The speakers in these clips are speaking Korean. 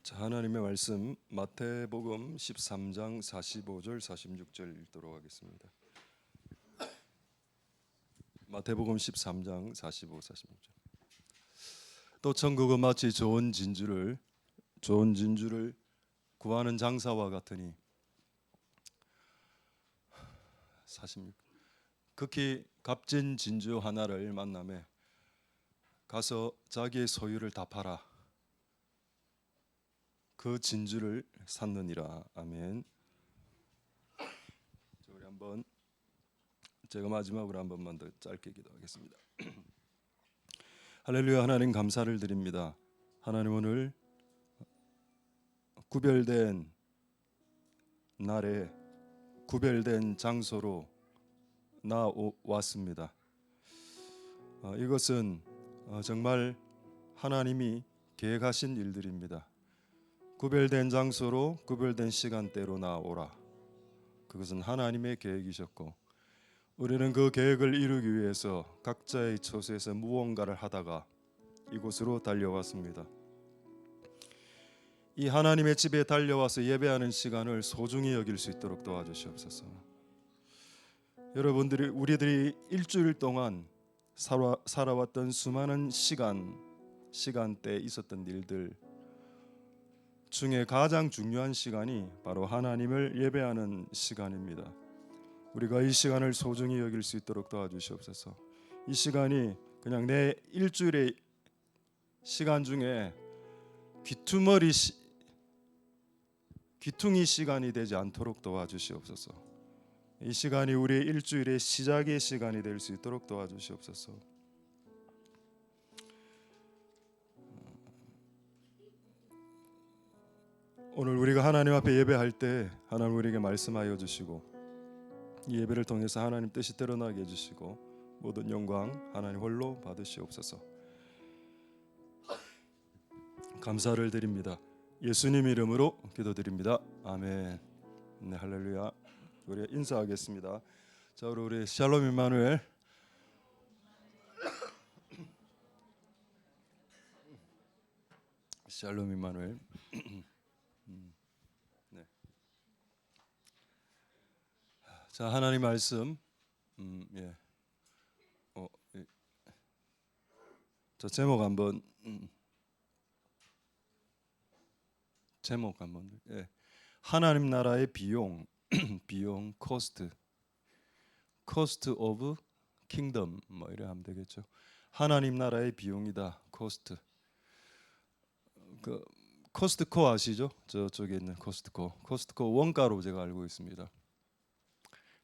자, 하나님의 말씀 마태복음 13장 45절 46절 읽도록 하겠습니다. 마태복음 13장 45, 46절. 또 천국은 마치 좋은 진주를 구하는 장사와 같으니 46. 극히 값진 진주 하나를 만나매 가서 자기의 소유를 다 팔아 그 진주를 샀느니라. 아멘. 우리 한번 제가 마지막으로 한 번만 더 짧게 기도하겠습니다. 할렐루야. 하나님 감사를 드립니다. 하나님 오늘 구별된 날에 구별된 장소로 왔습니다. 이것은 정말 하나님이 계획하신 일들입니다. 구별된 장소로 구별된 시간대로 나오라. 그것은 하나님의 계획이셨고 우리는 그 계획을 이루기 위해서 각자의 처소에서 무언가를 하다가 이곳으로 달려왔습니다. 이 하나님의 집에 달려와서 예배하는 시간을 소중히 여길 수 있도록 도와주시옵소서. 우리들이 일주일 동안 살아왔던 수많은 시간대에 있었던 일들 중에 가장 중요한 시간이 바로 하나님을 예배하는 시간입니다. 우리가 이 시간을 소중히 여길 수 있도록 도와주시옵소서. 이 시간이 그냥 내 일주일의 시간 중에 귀퉁이 시간이 되지 않도록 도와주시옵소서. 이 시간이 우리의 일주일의 시작의 시간이 될 수 있도록 도와주시옵소서. 오늘 우리가 하나님 앞에 예배할 때 하나님 우리에게 말씀하여 주시고 이 예배를 통해서 하나님 뜻이 드러나게 해주시고 모든 영광 하나님 홀로 받으시옵소서. 감사를 드립니다. 예수님 이름으로 기도드립니다. 아멘. 네, 할렐루야. 우리 인사하겠습니다. 자, 우리 샬롬 임마누엘. 샬롬 임마누엘. 네. 자, 하나님 말씀. 예. 저 제목 한번. 제목 한번. 예. 하나님 나라의 비용, 비용, cost of kingdom 뭐 이래 하면 되겠죠. 하나님 나라의 비용이다. cost. 그 코스트코 아시죠? 저쪽에 있는 코스트코 원가로 제가 알고 있습니다.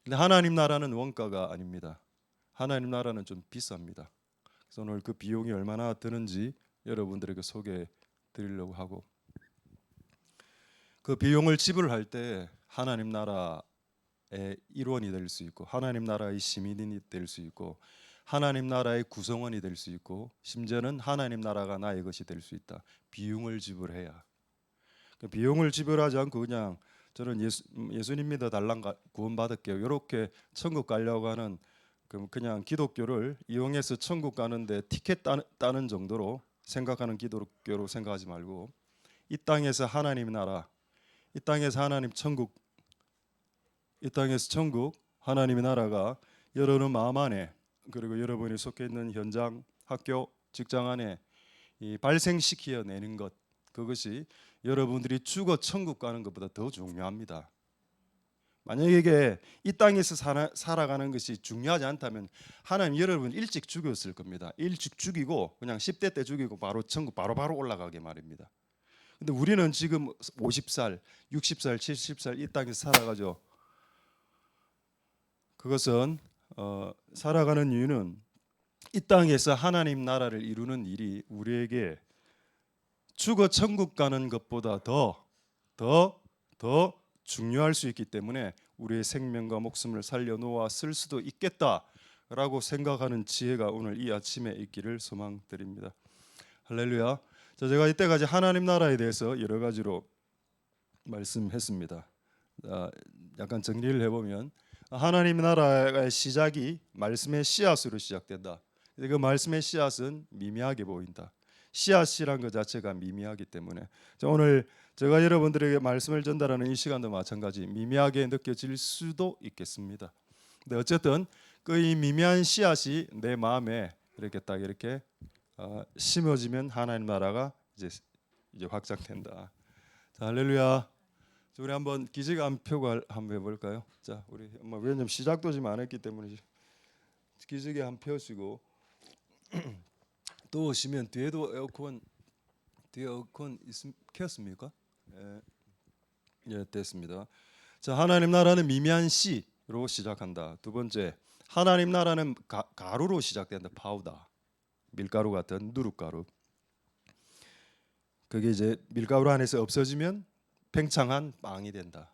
근데 하나님 나라는 원가가 아닙니다. 하나님 나라는 좀 비쌉니다. 그래서 오늘 그 비용이 얼마나 드는지 여러분들에게 소개해 드리려고 하고 그 비용을 지불할 때 하나님 나라의 일원이 될 수 있고 하나님 나라의 시민이 될 수 있고 하나님 나라의 구성원이 될 수 있고 심지어는 하나님 나라가 나의 것이 될 수 있다. 비용을 지불해야. 그 비용을 지불하지 않고 그냥 저는 예수님 믿어 달랑 구원 받을게요. 이렇게 천국 가려고 하는 그냥 기독교를 이용해서 천국 가는데 티켓 따는 정도로 생각하는 기독교로 생각하지 말고 이 땅에서 하나님 나라, 이 땅에서 하나님 천국, 이 땅에서 천국 하나님의 나라가 여러분의 마음 안에 그리고 여러분이 속해 있는 현장, 학교, 직장 안에 발생시켜내는 것 그것이 여러분들이 죽어 천국 가는 것보다 더 중요합니다. 만약에 이게 이 땅에서 살아가는 것이 중요하지 않다면 하나님 여러분 일찍 죽였을 겁니다. 일찍 죽이고 그냥 10대 때 죽이고 바로 천국 바로 올라가게 말입니다. 근데 우리는 지금 50살, 60살, 70살 이 땅에서 살아가죠. 그것은 살아가는 이유는 이 땅에서 하나님 나라를 이루는 일이 우리에게 죽어 천국 가는 것보다 더 중요할 수 있기 때문에 우리의 생명과 목숨을 살려놓아 쓸 수도 있겠다라고 생각하는 지혜가 오늘 이 아침에 있기를 소망드립니다. 할렐루야. 자, 제가 이때까지 하나님 나라에 대해서 여러 가지로 말씀했습니다. 약간 정리를 해보면 하나님 나라의 시작이 말씀의 씨앗으로 시작된다. 그 말씀의 씨앗은 미미하게 보인다. 씨앗이란 것 자체가 미미하기 때문에 오늘 제가 여러분들에게 말씀을 전달하는 이 시간도 마찬가지 미미하게 느껴질 수도 있겠습니다. 근데 어쨌든 그 이 미미한 씨앗이 내 마음에 이렇게 딱 이렇게 심어지면 하나님 나라가 이제 확장된다. 자, 할렐루야. 우리 한번 기지감 표가 한번 해볼까요? 자, 우리 왜냐면 시작도 지금 안 했기 때문에 기지개 한 펴시고 또 오시면 뒤에도 뒤에 에어컨 켰습니까? 예, 예, 됐습니다. 자, 하나님 나라는 미미한 씨로 시작한다. 두 번째, 하나님 나라는 가루로 시작된다. 파우더, 밀가루 같은 누룩가루. 그게 이제 밀가루 안에서 없어지면 팽창한 빵이 된다.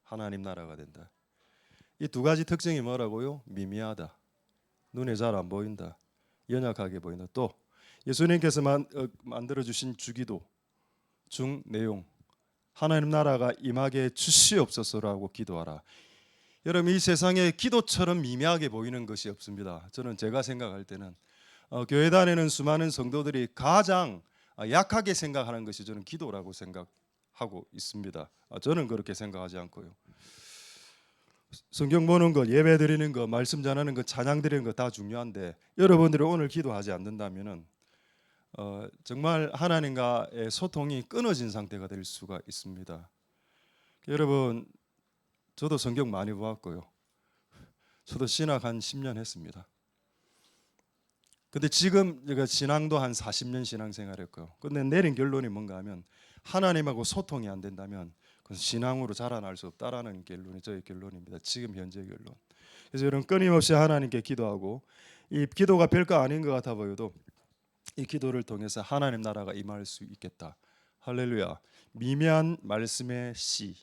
하나님 나라가 된다. 이 두 가지 특징이 뭐라고요? 미미하다. 눈에 잘 안 보인다. 연약하게 보인다. 또 예수님께서 만들어 주신 주기도 중 내용 하나님 나라가 임하게 주시옵소서라고 기도하라. 여러분 이 세상에 기도처럼 미미하게 보이는 것이 없습니다. 저는 제가 생각할 때는 교회 다니는 수많은 성도들이 가장 약하게 생각하는 것이 저는 기도라고 생각하고 있습니다. 저는 그렇게 생각하지 않고요. 성경 보는 것, 예배 드리는 것, 말씀 전하는 것, 찬양 드리는 것 다 중요한데 여러분들이 오늘 기도하지 않는다면은 정말 하나님과의 소통이 끊어진 상태가 될 수가 있습니다. 여러분 저도 성경 많이 보았고요. 저도 신학 한 10년 했습니다. 근데 지금 제가 신앙도 한 40년 신앙생활했고요. 근데 내린 결론이 뭔가 하면 하나님하고 소통이 안 된다면 그건 신앙으로 자라날 수 없다라는 결론이 저의 결론입니다. 지금 현재 결론. 그래서 여러분 끊임없이 하나님께 기도하고 이 기도가 별거 아닌 것 같아 보여도 이 기도를 통해서 하나님 나라가 임할 수 있겠다. 할렐루야. 미미한 말씀의 씨,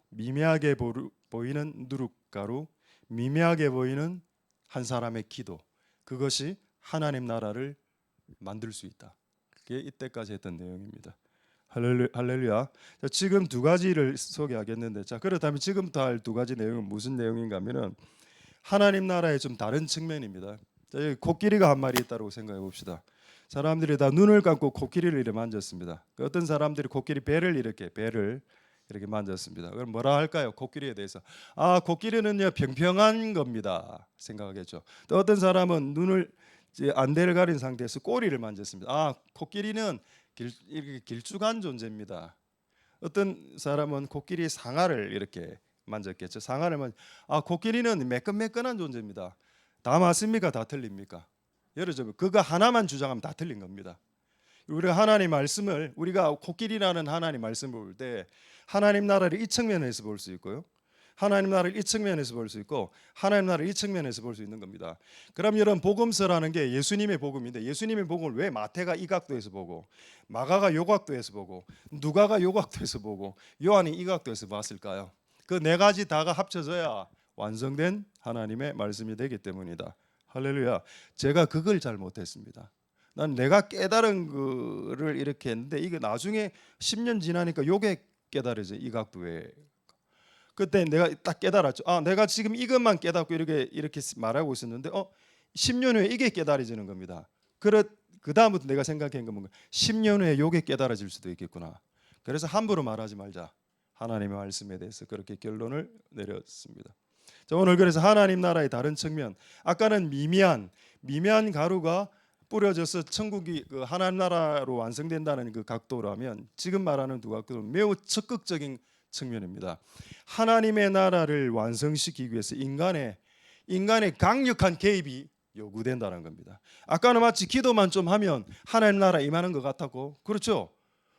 미미하게 보이는 누룩가루, 미미하게 보이는 한 사람의 기도, 그것이 하나님 나라를 만들 수 있다. 그게 이때까지 했던 내용입니다. 할렐루야. 자, 지금 두 가지를 소개하겠는데, 자 그렇다면 지금부터 할 두 가지 내용은 무슨 내용인가 하면은 하나님 나라의 좀 다른 측면입니다. 자, 여기 코끼리가 한 마리 있다고 생각해 봅시다. 사람들이 다 눈을 감고 코끼리를 이렇게 만졌습니다. 어떤 사람들이 코끼리 배를 이렇게 만졌습니다. 그럼 뭐라 할까요? 코끼리에 대해서 코끼리는요 평평한 겁니다 생각하겠죠. 또 어떤 사람은 눈을 안대를 가린 상태에서 꼬리를 만졌습니다. 코끼리는 이렇게 길쭉한 존재입니다. 어떤 사람은 코끼리의 상아를 이렇게 만졌겠죠. 상아를 코끼리는 매끈매끈한 존재입니다. 다 맞습니까? 다 틀립니까? 여러분 그거 하나만 주장하면 다 틀린 겁니다. 우리가 하나님 말씀을 우리가 코끼리라는 하나님 말씀을 볼 때 하나님 나라를 이 측면에서 볼 수 있고요. 하나님 나라를 이 측면에서 볼 수 있고 하나님 나라를 이 측면에서 볼 수 있는 겁니다. 그럼 이런 복음서라는 게 예수님의 복음인데 예수님의 복음을 왜 마태가 이 각도에서 보고 마가가 요 각도에서 보고 누가가 요 각도에서 보고 요한이 이 각도에서 봤을까요? 그 네 가지 다가 합쳐져야 완성된 하나님의 말씀이 되기 때문이다. 할렐루야. 제가 그걸 잘 못했습니다. 난 내가 깨달은 거를 이렇게 했는데 이게 나중에 10년 지나니까 요게 깨달아져. 이 각도에. 그때 내가 딱 깨달았죠. 내가 지금 이것만 깨닫고 이렇게 말하고 있었는데 10년 후에 이게 깨달아지는 겁니다. 그 다음부터 내가 생각한 건 뭔가 10년 후에 요게 깨달아질 수도 있겠구나. 그래서 함부로 말하지 말자. 하나님의 말씀에 대해서 그렇게 결론을 내렸습니다. 자, 오늘 그래서 하나님 나라의 다른 측면. 아까는 미미한 가루가 뿌려져서 천국이 그 하나님 나라로 완성된다는 그 각도라면 지금 말하는 두 각도는 매우 적극적인 측면입니다. 하나님의 나라를 완성시키기 위해서 인간의 강력한 개입이 요구된다는 겁니다. 아까는 마치 기도만 좀 하면 하나님 나라 임하는 것 같았고, 그렇죠?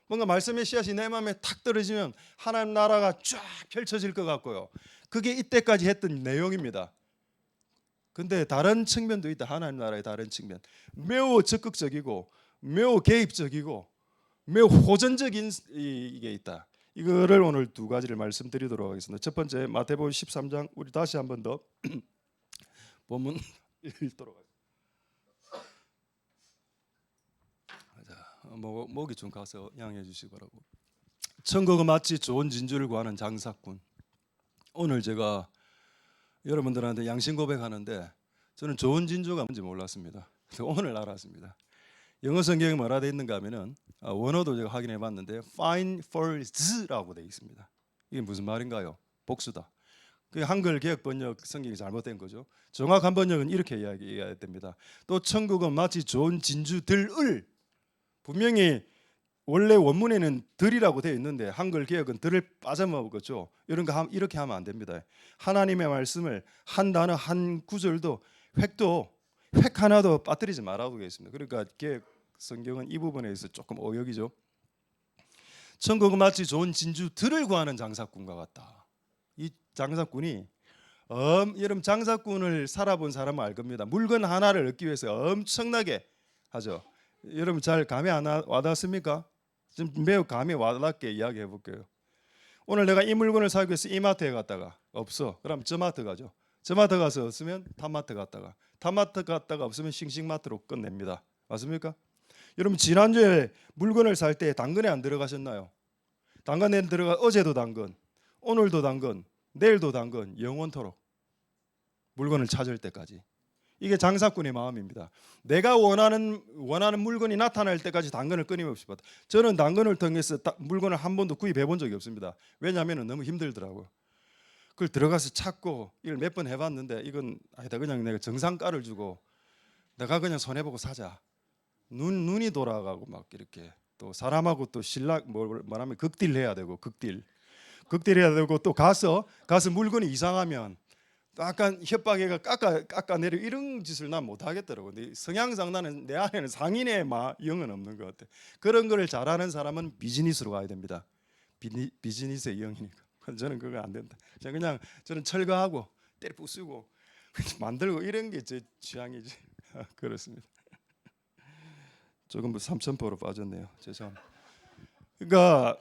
뭔가 말씀의 씨앗이 내 마음에 탁 떨어지면 하나님 나라가 쫙 펼쳐질 것 같고요. 그게 이때까지 했던 내용입니다. 근데 다른 측면도 있다. 하나님 나라의 다른 측면. 매우 적극적이고 매우 개입적이고 매우 호전적인 이게 있다. 이거를 오늘 두 가지를 말씀드리도록 하겠습니다. 첫 번째 마태복음 13장 우리 다시 한번 더 본문 읽도록 하겠습니다. 목이 좀 가서 양해해 주시기 바라고. 천국은 마치 좋은 진주를 구하는 장사꾼. 오늘 제가 여러분들한테 양심 고백하는데 저는 좋은 진주가 뭔지 몰랐습니다. 오늘 알았습니다. 영어 성경에 뭐라 되어 있는가 하면은 원어도 제가 확인해 봤는데 fine for z라고 되어 있습니다. 이게 무슨 말인가요? 복수다. 그 한글 개역 번역 성경이 잘못된 거죠. 정확한 번역은 이렇게 이야기해야 됩니다. 또 천국은 마치 좋은 진주들을, 분명히 원래 원문에는 들이라고 되어 있는데 한글 개역은 들을 빠져먹었죠. 이런 거 이렇게 하면 안 됩니다. 하나님의 말씀을 한 단어 한 구절도 획 하나도 빠뜨리지 말라고 되어 있습니다. 그러니까 개역 성경은 이 부분에서 조금 오역이죠. 천국은 마치 좋은 진주들을 구하는 장사꾼과 같다. 이 장사꾼이 여러분 장사꾼을 살아본 사람은 알 겁니다. 물건 하나를 얻기 위해서 엄청나게 하죠. 여러분 잘 감이 안 와닿습니까? 좀 매우 감이 와닿게 이야기해 볼게요. 오늘 내가 이 물건을 사기 위해서 이마트에 갔다가 없어. 그럼 저마트 가죠. 저마트 가서 없으면 탑마트 갔다가, 탑마트 갔다가 없으면 싱싱마트로 끝냅니다. 맞습니까? 여러분 지난주에 물건을 살 때 당근에 안 들어가셨나요? 당근에 들어가 어제도 당근, 오늘도 당근, 내일도 당근, 영원토록 물건을 찾을 때까지. 이게 장사꾼의 마음입니다. 내가 원하는 물건이 나타날 때까지 당근을 끊임없이 받아. 저는 당근을 통해서 물건을 한 번도 구입해 본 적이 없습니다. 왜냐하면 너무 힘들더라고요. 그걸 들어가서 찾고 이걸 몇 번 해봤는데 이건 아니다, 그냥 내가 정상가를 주고 내가 그냥 손해보고 사자. 눈이 돌아가고 막 이렇게 또 사람하고 또 말하면 극딜해야 되고 극딜해야 되고 또 가서 물건이 이상하면 약간 협박해가 깎아내려 이런 짓을 난 못하겠더라고. 성향상 나는 내 안에는 상인의 영은 없는 것 같아. 그런 거를 잘하는 사람은 비즈니스로 가야 됩니다. 비즈니스의 영이니까. 저는 그거 안 된다. 저는 철거하고 때려 부수고 만들고 이런 게 제 취향이지. 그렇습니다. 조금 3,000%로 빠졌네요. 죄송합니다. 그러니까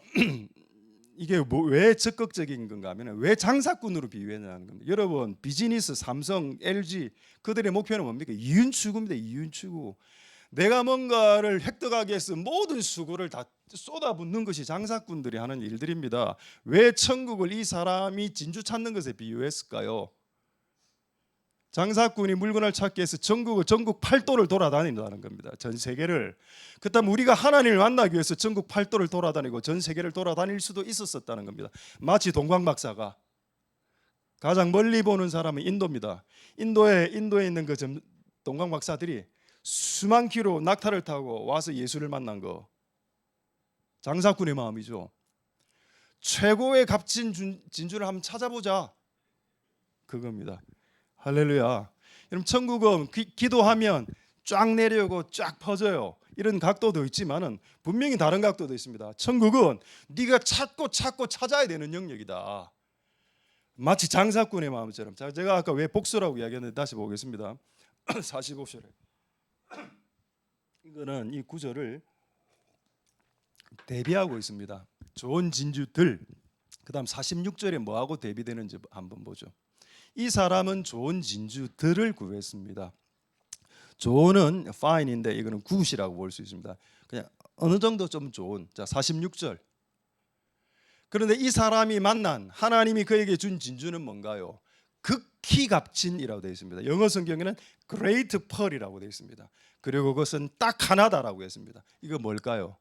이게 왜 적극적인 건가 하면 왜 장사꾼으로 비유했냐는 겁니다. 여러분 비즈니스, 삼성, LG 그들의 목표는 뭡니까? 이윤추구입니다. 이윤추구. 내가 뭔가를 획득하기 위해서 모든 수고를 다 쏟아붓는 것이 장사꾼들이 하는 일들입니다. 왜 천국을 이 사람이 진주 찾는 것에 비유했을까요? 장사꾼이 물건을 찾기 위해서 전국 팔도를 돌아다닌다는 겁니다. 전 세계를. 그다음 우리가 하나님을 만나기 위해서 전국 팔도를 돌아다니고 전 세계를 돌아다닐 수도 있었다는 겁니다. 마치 동광 박사가 가장 멀리 보는 사람은 인도입니다. 인도에 있는 그 동광 박사들이 수만 킬로 낙타를 타고 와서 예수를 만난 거. 장사꾼의 마음이죠. 최고의 값진 진주를 한번 찾아보자. 그겁니다. 할렐루야. 여러분 천국은 기도하면 쫙 내려오고 쫙 퍼져요. 이런 각도도 있지만은 분명히 다른 각도도 있습니다. 천국은 네가 찾고 찾아야 되는 영역이다. 마치 장사꾼의 마음처럼. 자, 제가 아까 왜 복수라고 이야기했는데 다시 보겠습니다. 45절에 이거는 이 구절을 대비하고 있습니다. 좋은 진주들. 그다음 46절에 뭐하고 대비되는지 한번 보죠. 이 사람은 좋은 진주들을 구했습니다. 좋은은 fine인데 이거는 good이라고 볼 수 있습니다. 그냥 어느 정도 좀 좋은. 자, 46절. 그런데 이 사람이 만난 하나님이 그에게 준 진주는 뭔가요? 극히 값진이라고 되어 있습니다. 영어 성경에는 great pearl이라고 되어 있습니다. 그리고 그것은 딱 하나다라고 했습니다. 이거 뭘까요?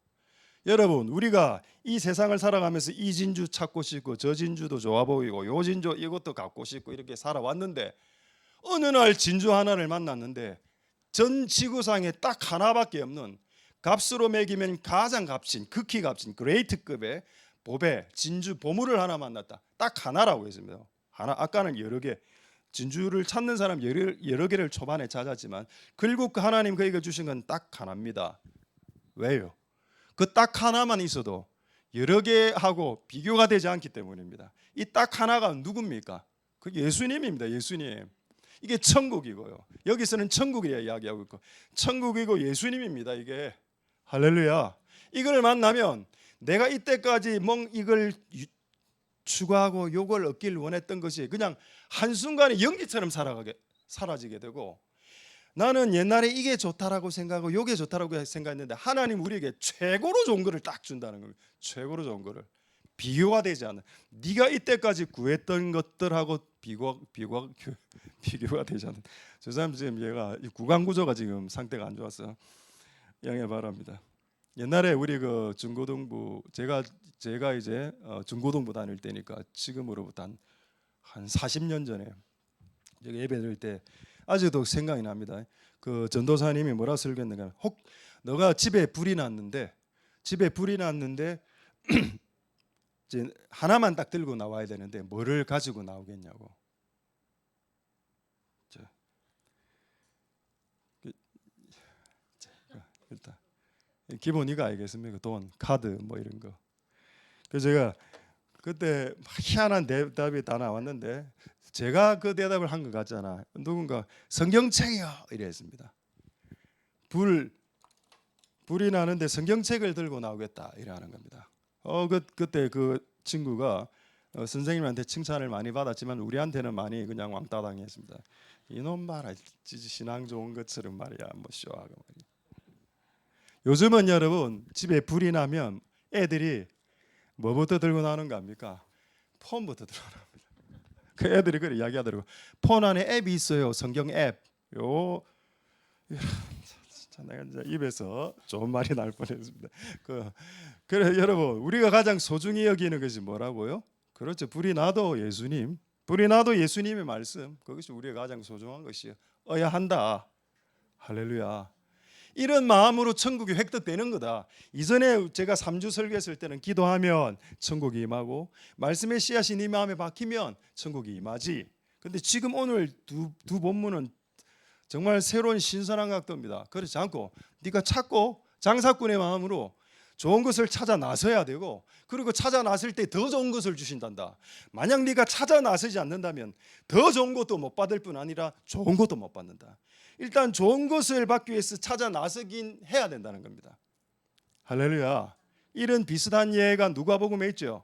여러분 우리가 이 세상을 살아가면서 이 진주 찾고 싶고 저 진주도 좋아 보이고 요 진주 이것도 갖고 싶고 이렇게 살아왔는데 어느 날 진주 하나를 만났는데 전 지구상에 딱 하나밖에 없는 값으로 매기면 가장 값진 극히 값진 그레이트급의 보배 진주 보물을 하나 만났다. 딱 하나라고 했습니다. 하나. 아까는 여러 개 진주를 찾는 사람 여러 개를 초반에 찾았지만 결국 하나님 그에게 주신 건 딱 하나입니다. 왜요? 그 딱 하나만 있어도 여러 개하고 비교가 되지 않기 때문입니다. 이 딱 하나가 누굽니까? 그 예수님입니다. 예수님. 이게 천국이고요. 여기서는 천국이라 이야기하고 있고 천국이고 예수님입니다. 이게 할렐루야. 이걸 만나면 내가 이때까지 이걸 추구하고 요걸 얻기를 원했던 것이 그냥 한순간에 연기처럼 사라지게 되고 나는 옛날에 이게 좋다라고 생각하고 요게 좋다라고 생각했는데 하나님 우리에게 최고로 좋은 거를 딱 준다는 겁니다. 최고로 좋은 거를 비교가 되지 않는 네가 이때까지 구했던 것들하고 비교가 되지 않는. 죄송합니다. 지금 얘가 구강 구조가 지금 상태가 안 좋았어요. 양해 바랍니다. 옛날에 우리 그 중고등부 제가 이제 중고등부 다닐 때니까 지금으로부터 한 40년 전에 여기 예배 드릴 때 아직도 생각이 납니다. 그 전도사님이 뭐라 설교했는가? 혹 너가 집에 불이 났는데 이제 하나만 딱 들고 나와야 되는데 뭐를 가지고 나오겠냐고. 일단 기본 이거 알겠습니까? 돈, 카드 뭐 이런 거. 그래서 제가 그때 희한한 대답이 다 나왔는데 제가 그 대답을 한 것 같잖아. 누군가 성경책이요 이랬습니다. 불이 나는데 성경책을 들고 나오겠다 이러는 겁니다. 그때 그 친구가 선생님한테 칭찬을 많이 받았지만 우리한테는 많이 그냥 왕따 당했습니다. 이놈 봐라, 신앙 좋은 것처럼 말이야, 뭐 쇼하고 말이야. 요즘은 여러분 집에 불이 나면 애들이 뭐부터 들고 나오는 겁니까? 폰부터 들고 나옵니다. 그 애들이 그래 이야기하더라고. 폰 안에 앱이 있어요. 성경 앱. 진짜 내가 이제 입에서 좋은 말이 날 뻔했습니다. 그래 여러분 우리가 가장 소중히 여기는 것이 뭐라고요? 그렇죠. 불이 나도 예수님의 말씀. 그것이 우리가 가장 소중한 것이어야 한다. 할렐루야. 이런 마음으로 천국이 획득되는 거다. 이전에 제가 3주 설교했을 때는 기도하면 천국이 임하고 말씀의 씨앗이 네 마음에 박히면 천국이 임하지. 근데 지금 오늘 두 본문은 정말 새로운 신선한 각도입니다. 그렇지 않고 네가 찾고 장사꾼의 마음으로 좋은 것을 찾아 나서야 되고, 그리고 찾아 나설 때 더 좋은 것을 주신단다. 만약 네가 찾아 나서지 않는다면 더 좋은 것도 못 받을 뿐 아니라 좋은 것도 못 받는다. 일단 좋은 것을 받기 위해서 찾아 나서긴 해야 된다는 겁니다. 할렐루야. 이런 비슷한 예가 누가복음에 있죠.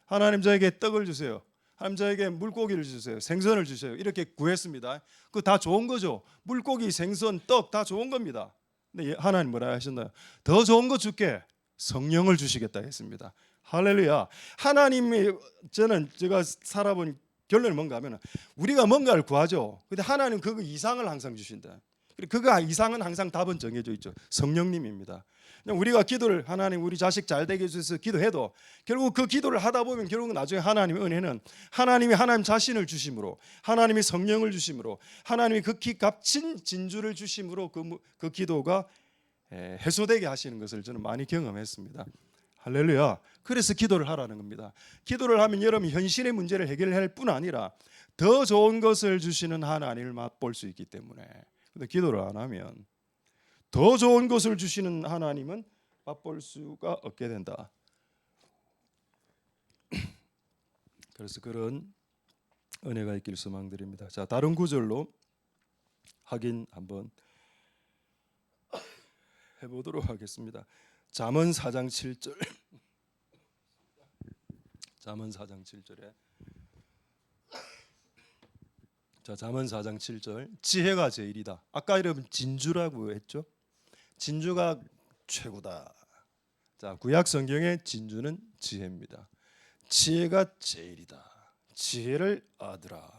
하나님 저에게 떡을 주세요. 하나님 저에게 물고기를 주세요. 생선을 주세요. 이렇게 구했습니다. 그거 다 좋은 거죠. 물고기, 생선, 떡 다 좋은 겁니다. 근데 하나님 뭐라 하셨나요? 더 좋은 거 줄게. 성령을 주시겠다 했습니다. 할렐루야. 하나님이 제가 살아본 결론은 뭔가 하면 우리가 뭔가를 구하죠. 근데 하나님 그거 이상을 항상 주신다. 그거 이상은 항상 답은 정해져 있죠. 성령님입니다. 우리가 기도를 하나님 우리 자식 잘 되게 해주셔서 기도해도 결국 그 기도를 하다 보면 결국 나중에 하나님의 은혜는 하나님이 하나님 자신을 주심으로, 하나님이 성령을 주심으로, 하나님이 극히 값진 진주를 주심으로 그 기도가 해소되게 하시는 것을 저는 많이 경험했습니다. 할렐루야. 그래서 기도를 하라는 겁니다. 기도를 하면 여러분이 현실의 문제를 해결할 뿐 아니라 더 좋은 것을 주시는 하나님을 맛볼 수 있기 때문에. 근데 기도를 안 하면 더 좋은 것을 주시는 하나님은 맛볼 수가 없게 된다. 그래서 그런 은혜가 있길 소망드립니다. 자, 다른 구절로 확인 한번 해보도록 하겠습니다. 잠언 4장 7절. 잠언 4장 7절에 자, 잠언 4장 7절. 지혜가 제일이다. 아까 여러분 진주라고 했죠? 진주가 최고다. 자, 구약 성경의 진주는 지혜입니다. 지혜가 제일이다. 지혜를 얻으라.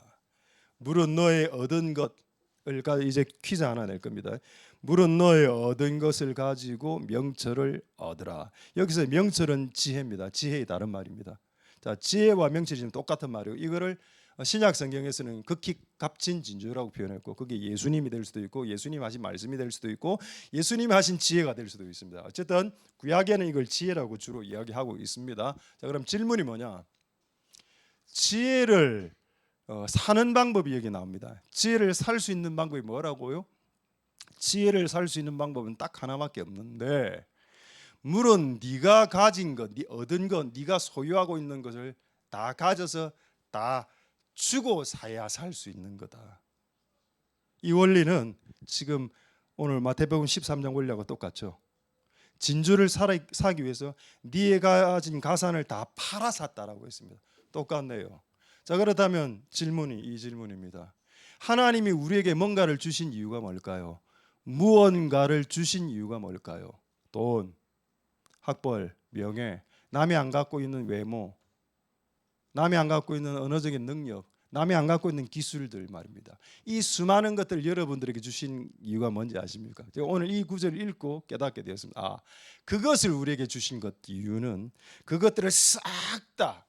물은 너의 얻은 것을 이제 퀴즈 하나 낼 겁니다. 물은 너의 얻은 것을 가지고 명철을 얻으라. 여기서 명철은 지혜입니다. 지혜의 다른 말입니다. 자, 지혜와 명철이 지금 똑같은 말이에요. 이거를 신약 성경에서는 극히 값진 진주라고 표현했고, 그게 예수님이 될 수도 있고 예수님 하신 말씀이 될 수도 있고 예수님이 하신 지혜가 될 수도 있습니다. 어쨌든 구약에는 이걸 지혜라고 주로 이야기하고 있습니다. 자, 그럼 질문이 뭐냐? 지혜를 사는 방법이 여기 나옵니다. 지혜를 살 수 있는 방법이 뭐라고요? 지혜를 살 수 있는 방법은 딱 하나밖에 없는데, 물은 네가 가진 것, 네 얻은 것, 네가 소유하고 있는 것을 다 가져서 다 주고 사야 살 수 있는 거다. 이 원리는 지금 오늘 마태복음 13장 원리하고 똑같죠. 진주를 사기 위해서 네가 가진 가산을 다 팔아 샀다라고 했습니다. 똑같네요. 자, 그렇다면 이 질문입니다. 하나님이 우리에게 뭔가를 주신 이유가 뭘까요? 무언가를 주신 이유가 뭘까요? 돈, 학벌, 명예, 남이 안 갖고 있는 외모, 남이 안 갖고 있는 언어적인 능력, 남이 안 갖고 있는 기술들 말입니다. 이 수많은 것들을 여러분들에게 주신 이유가 뭔지 아십니까? 제가 오늘 이 구절을 읽고 깨닫게 되었습니다. 그것을 우리에게 주신 것 이유는 그것들을 싹 다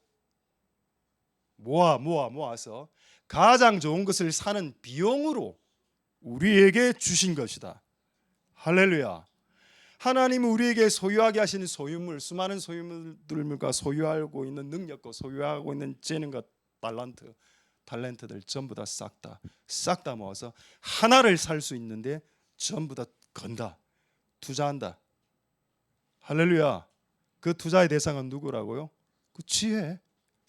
모아서 가장 좋은 것을 사는 비용으로 우리에게 주신 것이다. 할렐루야. 하나님은 우리에게 소유하게 하시는 소유물, 수많은 소유물들과 소유하고 있는 능력과 소유하고 있는 재능과 탤런트들 전부 다 싹 다 모아서 하나를 살 수 있는데 전부 다 건다, 투자한다. 할렐루야. 그 투자의 대상은 누구라고요? 그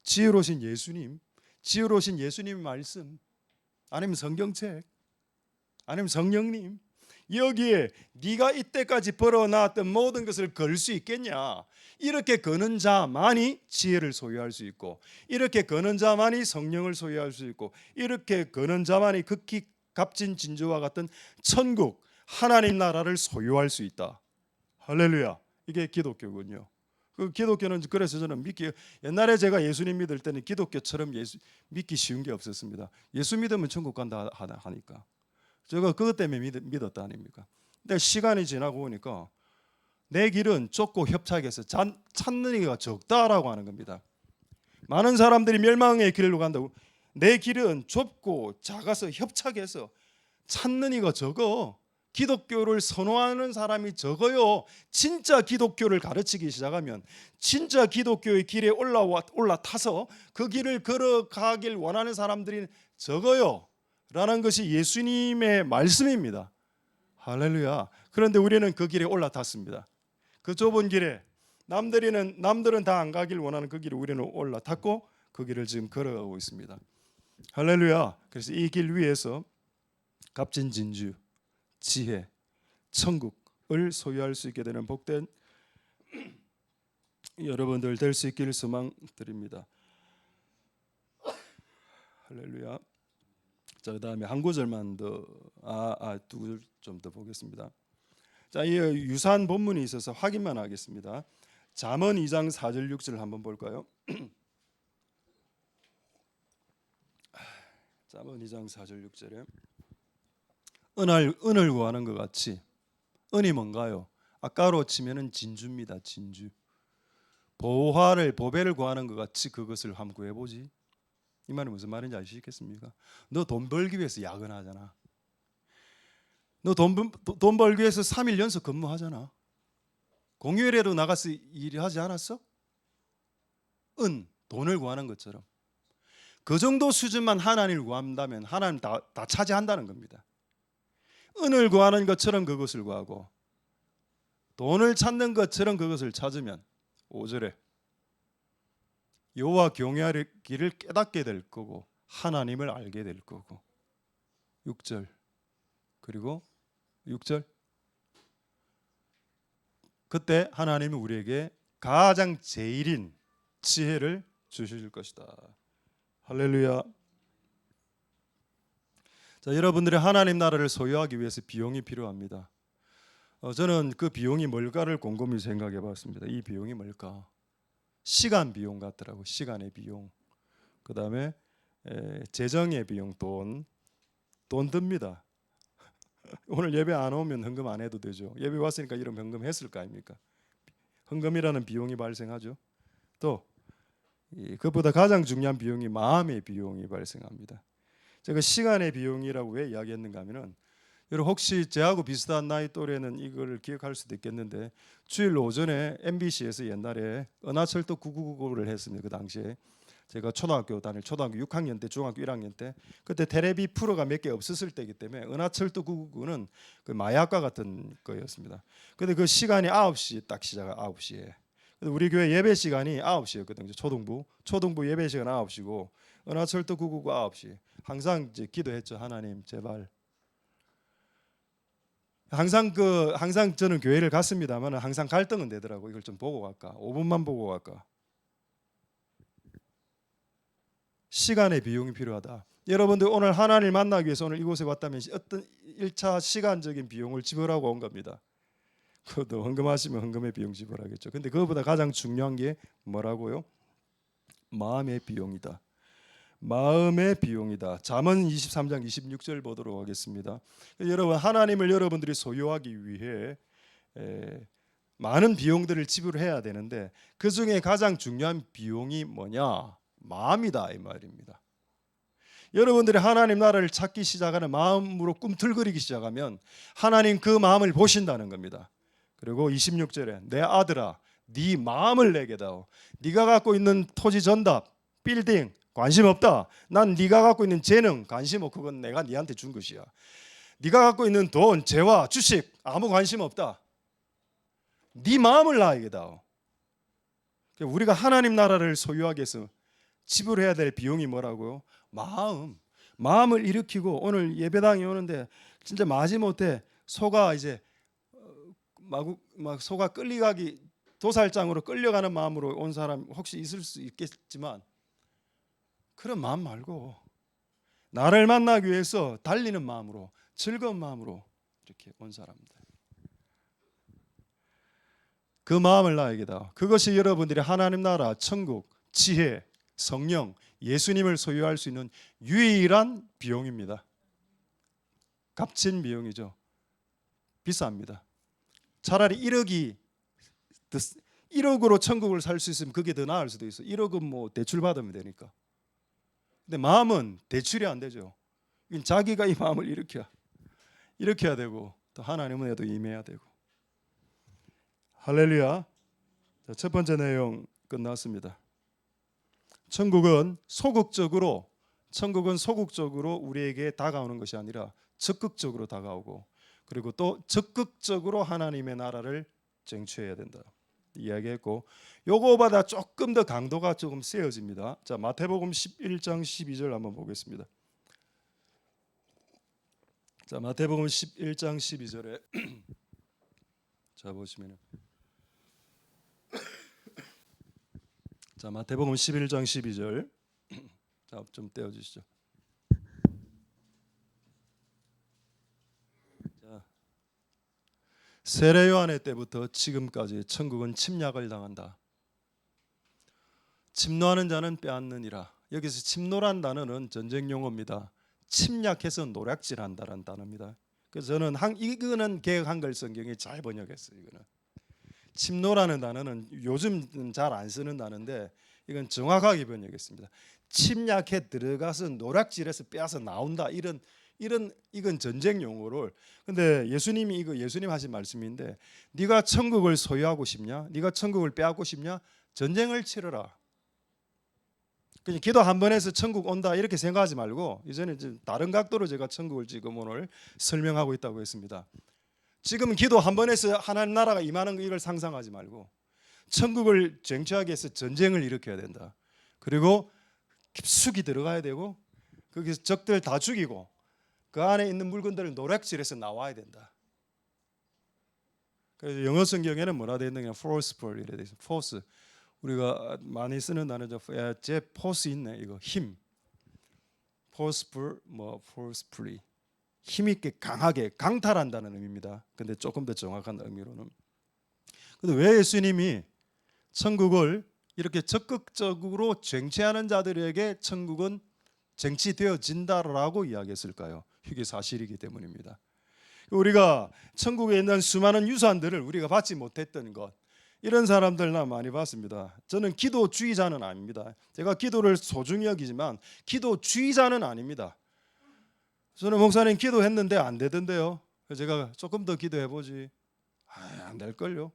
지혜로우신 예수님, 지혜로우신 예수님의 말씀, 아니면 성경책, 아니면 성령님. 여기에 네가 이때까지 벌어놨던 모든 것을 걸 수 있겠냐? 이렇게 거는 자만이 지혜를 소유할 수 있고, 이렇게 거는 자만이 성령을 소유할 수 있고, 이렇게 거는 자만이 극히 값진 진주와 같은 천국 하나님 나라를 소유할 수 있다. 할렐루야. 이게 기독교군요. 그 기독교는 그래서 저는 옛날에 제가 예수님 믿을 때는 기독교처럼 믿기 쉬운 게 없었습니다. 예수 믿으면 천국 간다 하니까. 제가 그것 때문에 믿었다 아닙니까? 근데 시간이 지나고 보니까 내 길은 좁고 협착해서 찾는 이가 적다라고 하는 겁니다. 많은 사람들이 멸망의 길로 간다고. 내 길은 좁고 작아서 협착해서 찾는 이가 적어. 기독교를 선호하는 사람이 적어요. 진짜 기독교를 가르치기 시작하면, 진짜 기독교의 길에 올라타서 그 길을 걸어가길 원하는 사람들이 적어요 라는 것이 예수님의 말씀입니다. 할렐루야. 그런데 우리는 그 길에 올라탔습니다. 그 좁은 길에 남들은 다 안 가길 원하는 그 길에 우리는 올라탔고 그 길을 지금 걸어가고 있습니다. 할렐루야. 그래서 이 길 위에서 값진 진주, 지혜, 천국을 소유할 수 있게 되는 복된 여러분들 될 수 있기를 소망드립니다. 할렐루야. 자, 그다음에 한 구절만 더 두 구절 좀 더 보겠습니다. 자, 이 유사한 본문이 있어서 확인만 하겠습니다. 잠언 2장 4절 6절 한번 볼까요? 잠언 2장 4절 6절에 은을 구하는 것 같이, 은이 뭔가요? 아까로 치면은 진주입니다. 진주. 보배를 구하는 것 같이 그것을 한번 구해보지. 이 말이 무슨 말인지 아시겠습니까? 너 돈 벌기 위해서 야근하잖아. 너 돈 벌기 위해서 3일 연속 근무하잖아. 공휴일에도 나가서 일하지 않았어? 돈을 구하는 것처럼 그 정도 수준만 하나님을 구한다면 하나님 다 차지한다는 겁니다. 은을 구하는 것처럼 그것을 구하고 돈을 찾는 것처럼 그것을 찾으면 5절에 여호와 경외하기를 깨닫게 될 거고 하나님을 알게 될 거고 6절 그리고 6절 그때 하나님은 우리에게 가장 제일인 지혜를 주실 것이다. 할렐루야. 자, 여러분들이 하나님 나라를 소유하기 위해서 비용이 필요합니다. 저는 그 비용이 뭘까를 곰곰이 생각해 봤습니다. 이 비용이 뭘까? 시간 비용 같더라고. 시간의 비용. 그 다음에 재정의 비용, 돈 듭니다. 오늘 예배 안 오면 헌금 안 해도 되죠. 예배 왔으니까 이런 헌금 했을 거 아닙니까? 헌금이라는 비용이 발생하죠. 또 그것보다 가장 중요한 비용이 마음의 비용이 발생합니다. 제가 시간의 비용이라고 왜 이야기했는가 하면은 여러분 혹시 저하고 비슷한 나이 또래는 이걸 기억할 수도 있겠는데 주일 오전에 MBC에서 옛날에 은하철도 999를 했습니다. 그 당시에 제가 초등학교 6학년 때 중학교 1학년 때 그때 테레비 프로가 몇 개 없었을 때이기 때문에 은하철도 999는 그 마약과 같은 거였습니다. 근데 그 시간이 9시 딱 시작 9시에. 우리 교회 예배 시간이 9시였거든요. 초등부 예배 시간 9시고 은하철도 999 9시. 항상 이제 기도했죠. 하나님 제발. 항상 저는 교회를 갔습니다만 항상 갈등은 되더라고. 이걸 좀 보고 갈까? 5분만 보고 갈까? 시간의 비용이 필요하다. 여러분들 오늘 하나님을 만나기 위해서 오늘 이곳에 왔다면 어떤 1차 시간적인 비용을 지불하고 온 겁니다. 그것도 헌금하시면 헌금의 비용 지불하겠죠. 근데 그것보다 가장 중요한 게 뭐라고요? 마음의 비용이다. 마음의 비용이다. 잠언 23장 26절 보도록 하겠습니다. 여러분, 하나님을 여러분들이 소유하기 위해 많은 비용들을 지불해야 되는데 그 중에 가장 중요한 비용이 뭐냐? 마음이다 이 말입니다. 여러분들이 하나님 나라를 찾기 시작하는 마음으로 꿈틀거리기 시작하면 하나님 그 마음을 보신다는 겁니다. 그리고 26절에 내 아들아 네 마음을 내게 다오. 네가 갖고 있는 토지 전답, 빌딩 관심 없다. 난 네가 갖고 있는 재능 관심 없고 그건 내가 네한테 준 것이야. 네가 갖고 있는 돈, 재화, 주식 아무 관심 없다. 네 마음을 나에게 다오. 우리가 하나님 나라를 소유하기 위해서 지불해야 될 비용이 뭐라고요? 마음을 일으키고 오늘 예배당에 오는데 진짜 마지못해 소가 이제 막 소가 끌려가기 도살장으로 끌려가는 마음으로 온 사람 혹시 있을 수 있겠지만 그런 마음 말고 나를 만나기 위해서 달리는 마음으로 즐거운 마음으로 이렇게 온 사람들 그 마음을 나에게 다. 그것이 여러분들이 하나님 나라, 천국, 지혜, 성령, 예수님을 소유할 수 있는 유일한 비용입니다. 값진 비용이죠. 비쌉니다. 차라리 1억으로 천국을 살 수 있으면 그게 더 나을 수도 있어. 1억은 뭐 대출 받으면 되니까. 근데 마음은 대출이 안 되죠. 자기가 이 마음을 일으켜야 되고 또 하나님은 에도 임해야 되고. 할렐루야. 첫 번째 내용 끝났습니다. 천국은 소극적으로 우리에게 다가오는 것이 아니라 적극적으로 다가오고 그리고 또 적극적으로 하나님의 나라를 쟁취해야 된다 이야기했고 요거보다 조금 더 강도가 조금 세어집니다. 자, 마태복음 11장 12절 한번 보겠습니다. 자, 마태복음 11장 12절에 자 보시면은 자, 마태복음 11장 12절 자, 좀 떼어 주시죠. 자, 세례 요한의 때부터 지금까지 천국은 침략을 당한다. 침노하는 자는 빼앗느니라. 여기서 침노란 단어는 전쟁 용어입니다. 침략해서 노략질한다라는 단어입니다. 그래서 저는 이거는 개역 한글 성경이 잘 번역했어요. 이거는 침노라는 단어는 요즘 잘 안 쓰는 단어인데 이건 정확하게 번역했습니다. 침략해 들어가서 노략질해서 빼앗아 나온다 이건 전쟁 용어를. 근데 예수님 하신 말씀인데 네가 천국을 소유하고 싶냐? 네가 천국을 빼앗고 싶냐? 전쟁을 치러라. 그냥 기도 한 번 해서 천국 온다 이렇게 생각하지 말고 이제는 다른 각도로 제가 천국을 지금 오늘 설명하고 있다고 했습니다. 지금 기도 한 번 해서 하나님 나라가 임하는 이걸 상상하지 말고 천국을 쟁취하기 위해서 전쟁을 일으켜야 된다. 그리고 깊숙이 들어가야 되고 거기서 적들 다 죽이고 그 안에 있는 물건들을 노략질해서 나와야 된다. 그래서 영어 성경에는 뭐라 되어 있느냐? forceful 이래 돼 있어. force 우리가 많이 쓰는 단어죠. 제 force 있네 이거 힘. forceful forcefully 힘있게 강하게 강탈한다는 의미입니다. 근데 조금 더 정확한 의미로는 근데 왜 예수님이 천국을 이렇게 적극적으로 쟁취하는 자들에게 천국은 쟁취되어진다라고 이야기했을까요? 이게 사실이기 때문입니다. 우리가 천국에 있는 수많은 유산들을 우리가 받지 못했던 것 이런 사람들 나 많이 봤습니다. 저는 기도주의자는 아닙니다. 제가 기도를 소중히 여기지만 기도주의자는 아닙니다. 저는 목사님 기도했는데 안 되던데요. 제가 조금 더 기도해보지. 안 될걸요.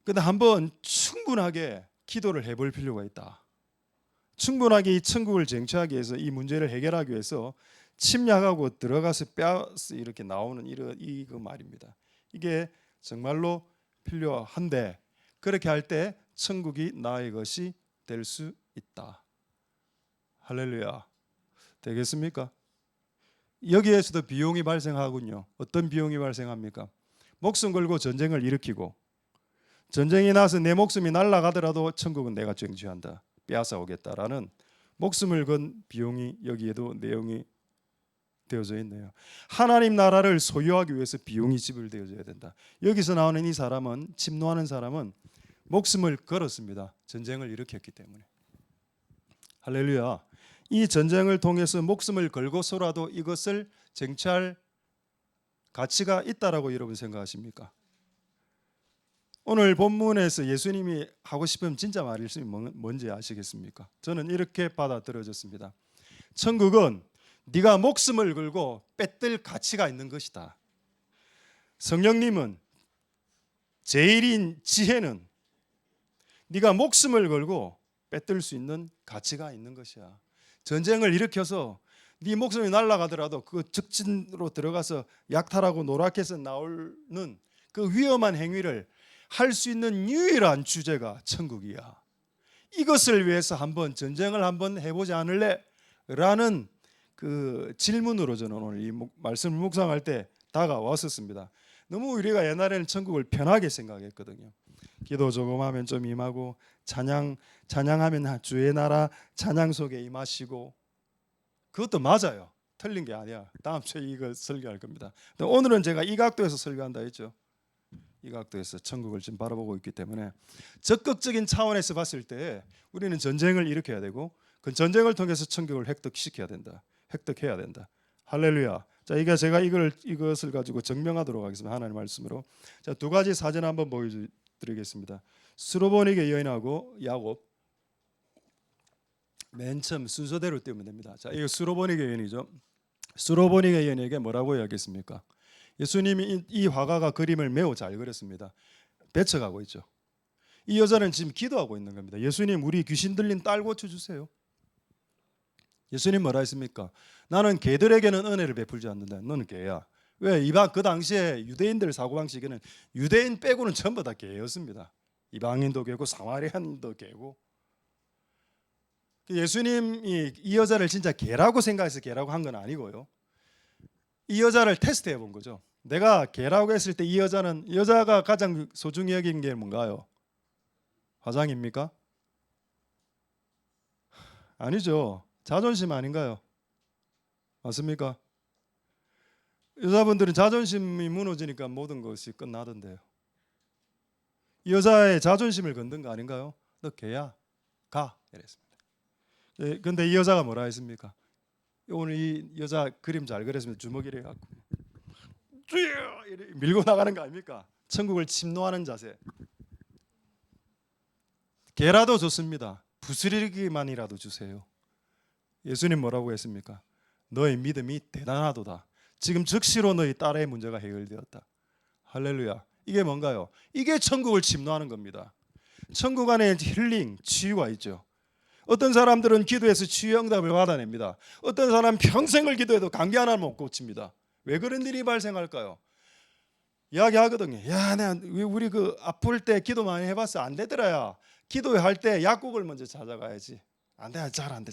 근데 한번 충분하게 기도를 해볼 필요가 있다. 충분하게 이 천국을 쟁취하기 위해서 이 문제를 해결하기 위해서 침략하고 들어가서 빼앗아 이렇게 나오는 이거 말입니다. 이게 정말로 필요한데 그렇게 할 때 천국이 나의 것이 될 수 있다. 할렐루야. 되겠습니까? 여기에서도 비용이 발생하군요. 어떤 비용이 발생합니까? 목숨 걸고 전쟁을 일으키고 전쟁이 나서 내 목숨이 날아가더라도 천국은 내가 쟁취한다. 빼앗아 오겠다라는 목숨을 건 비용이 여기에도 내용이 되어져 있네요. 하나님 나라를 소유하기 위해서 비용이 지불되어져야 된다. 여기서 나오는 이 사람은 침노하는 사람은 목숨을 걸었습니다. 전쟁을 일으켰기 때문에. 할렐루야. 이 전쟁을 통해서 목숨을 걸고서라도 이것을 쟁취할 가치가 있다라고 여러분 생각하십니까? 오늘 본문에서 예수님이 하고 싶은 진짜 말씀이 뭔지 아시겠습니까? 저는 이렇게 받아들여졌습니다. 천국은 네가 목숨을 걸고 뺏들 가치가 있는 것이다. 성령님은 제일인 지혜는 네가 목숨을 걸고 뺏들 수 있는 가치가 있는 것이야. 전쟁을 일으켜서 네 목숨이 날아가더라도 그 적진으로 들어가서 약탈하고 노랗게서 나오는 그 위험한 행위를 할 수 있는 유일한 주제가 천국이야. 이것을 위해서 한번 전쟁을 한번 해보지 않을래? 라는 그 질문으로 저는 오늘 이 말씀을 묵상할 때 다가왔었습니다. 너무 우리가 옛날에는 천국을 편하게 생각했거든요. 기도 조금 하면 좀 임하고 찬양하면 주의 나라 찬양 속에 임하시고, 그것도 맞아요. 틀린 게 아니야. 다음 주에 이거 설교할 겁니다. 오늘은 제가 이 각도에서 설교한다 했죠. 이 각도에서 천국을 지금 바라보고 있기 때문에 적극적인 차원에서 봤을 때 우리는 전쟁을 일으켜야 되고 그 전쟁을 통해서 천국을 획득시켜야 된다. 획득해야 된다. 할렐루야. 자, 이게 제가 이것을 가지고 증명하도록 하겠습니다. 하나님의 말씀으로. 자, 두 가지 사진 한번 보여드리겠습니다. 스로보닉의 여인하고 야곱. 맨 처음 순서대로 띄우면 됩니다. 자, 이거 스로보닉의 여인이죠. 스로보닉의 여인에게 뭐라고 이야기했습니까? 예수님이 이 화가가 그림을 매우 잘 그렸습니다. 배쳐가고 있죠. 이 여자는 지금 기도하고 있는 겁니다. 예수님, 우리 귀신 들린 딸 고쳐주세요. 예수님 뭐라 했습니까? 나는 개들에게는 은혜를 베풀지 않는다. 너는 개야. 왜? 그 당시에 유대인들 사고방식에는 유대인 빼고는 전부 다 개였습니다. 이방인도 개고 사마리안도 개고. 예수님이 이 여자를 진짜 개라고 생각해서 개라고 한 건 아니고요. 이 여자를 테스트해 본 거죠. 내가 개라고 했을 때 이 여자가 가장 소중히 여긴 게 뭔가요? 화장입니까? 아니죠. 자존심 아닌가요? 맞습니까? 여자분들은 자존심이 무너지니까 모든 것이 끝나던데요. 이 여자의 자존심을 건든 거 아닌가요? 너 개야, 가 이랬습니다. 그런데 이 여자가 뭐라 했습니까? 오늘 이 여자 그림 잘 그렸습니다. 주먹이래 갖고 밀고 나가는 거 아닙니까? 천국을 침노하는 자세. 개라도 좋습니다. 부스러기만이라도 주세요. 예수님 뭐라고 했습니까? 너의 믿음이 대단하도다. 지금 즉시로 너희 딸의 문제가 해결되었다. 할렐루야. 이게 뭔가요? 이게 천국을 침노하는 겁니다. 천국 안에 힐링, 치유가 있죠. 어떤 사람들은 기도해서 치유 응답을 받아냅니다. 어떤 사람은 평생을 기도해도 감기 하나 못 고칩니다. 왜 그런 일이 발생할까요? 이야기하거든요. 야, 우리 그 아플 때 기도 많이 해봤어. 안 되더라야. 기도할 때 약국을 먼저 찾아가야지. 안 돼, 잘 안 돼.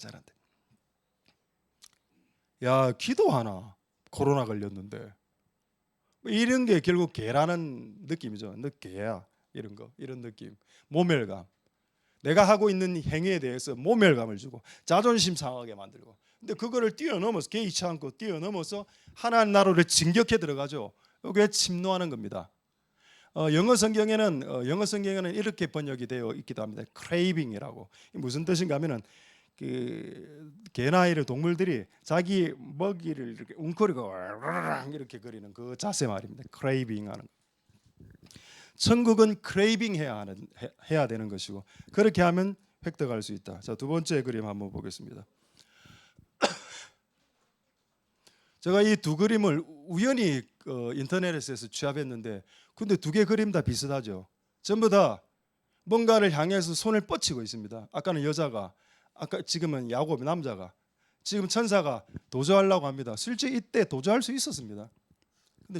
야, 기도하나? 코로나 걸렸는데. 이런 게 결국 개라는 느낌이죠. 너 개야. 이런 느낌. 모멸감. 내가 하고 있는 행위에 대해서 모멸감을 주고 자존심 상하게 만들고, 근데 그거를 뛰어넘어서 개의치 않고 뛰어넘어서 하나님 나라를 진격해 들어가죠. 그게 침노하는 겁니다. 영어 성경에는 이렇게 번역이 되어 있기도 합니다. craving이라고. 무슨 뜻인가 하면은 그 개나 이런 동물들이 자기 먹이를 이렇게 웅크리고 이렇게 거리는 그 자세 말입니다. craving하는. 천국은 크레이빙 해야 되는 것이고, 그렇게 하면 획득할 수 있다. 자, 두 번째 그림 한번 보겠습니다. 제가 이 두 그림을 우연히 인터넷에서 취합했는데, 근데 두 개 그림 다 비슷하죠. 전부 다 뭔가를 향해서 손을 뻗치고 있습니다. 아까는 여자가, 지금은 야곱 남자가, 지금 천사가 도저하려고 합니다. 실제 이때 도저할 수 있었습니다. 근데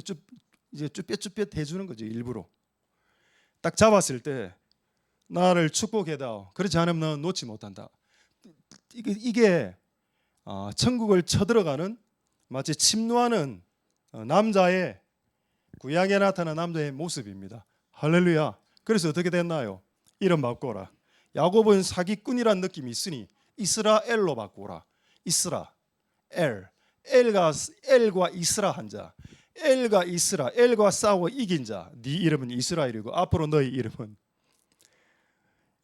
이제 쭈뼛쭈뼛 해주는 거죠, 일부러. 딱 잡았을 때 나를 축복해다오. 그렇지 않으면 너는 놓지 못한다. 이게 천국을 쳐들어가는 마치 침노하는 남자의, 구약에 나타난 남자의 모습입니다. 할렐루야. 그래서 어떻게 됐나요? 이름 바꿔라. 야곱은 사기꾼이란 느낌이 있으니 이스라엘로 바꾸라. 엘과 이스라 한 자. 엘과 싸워 이긴 자. 네 이름은 이스라엘이고 앞으로 너희 이름은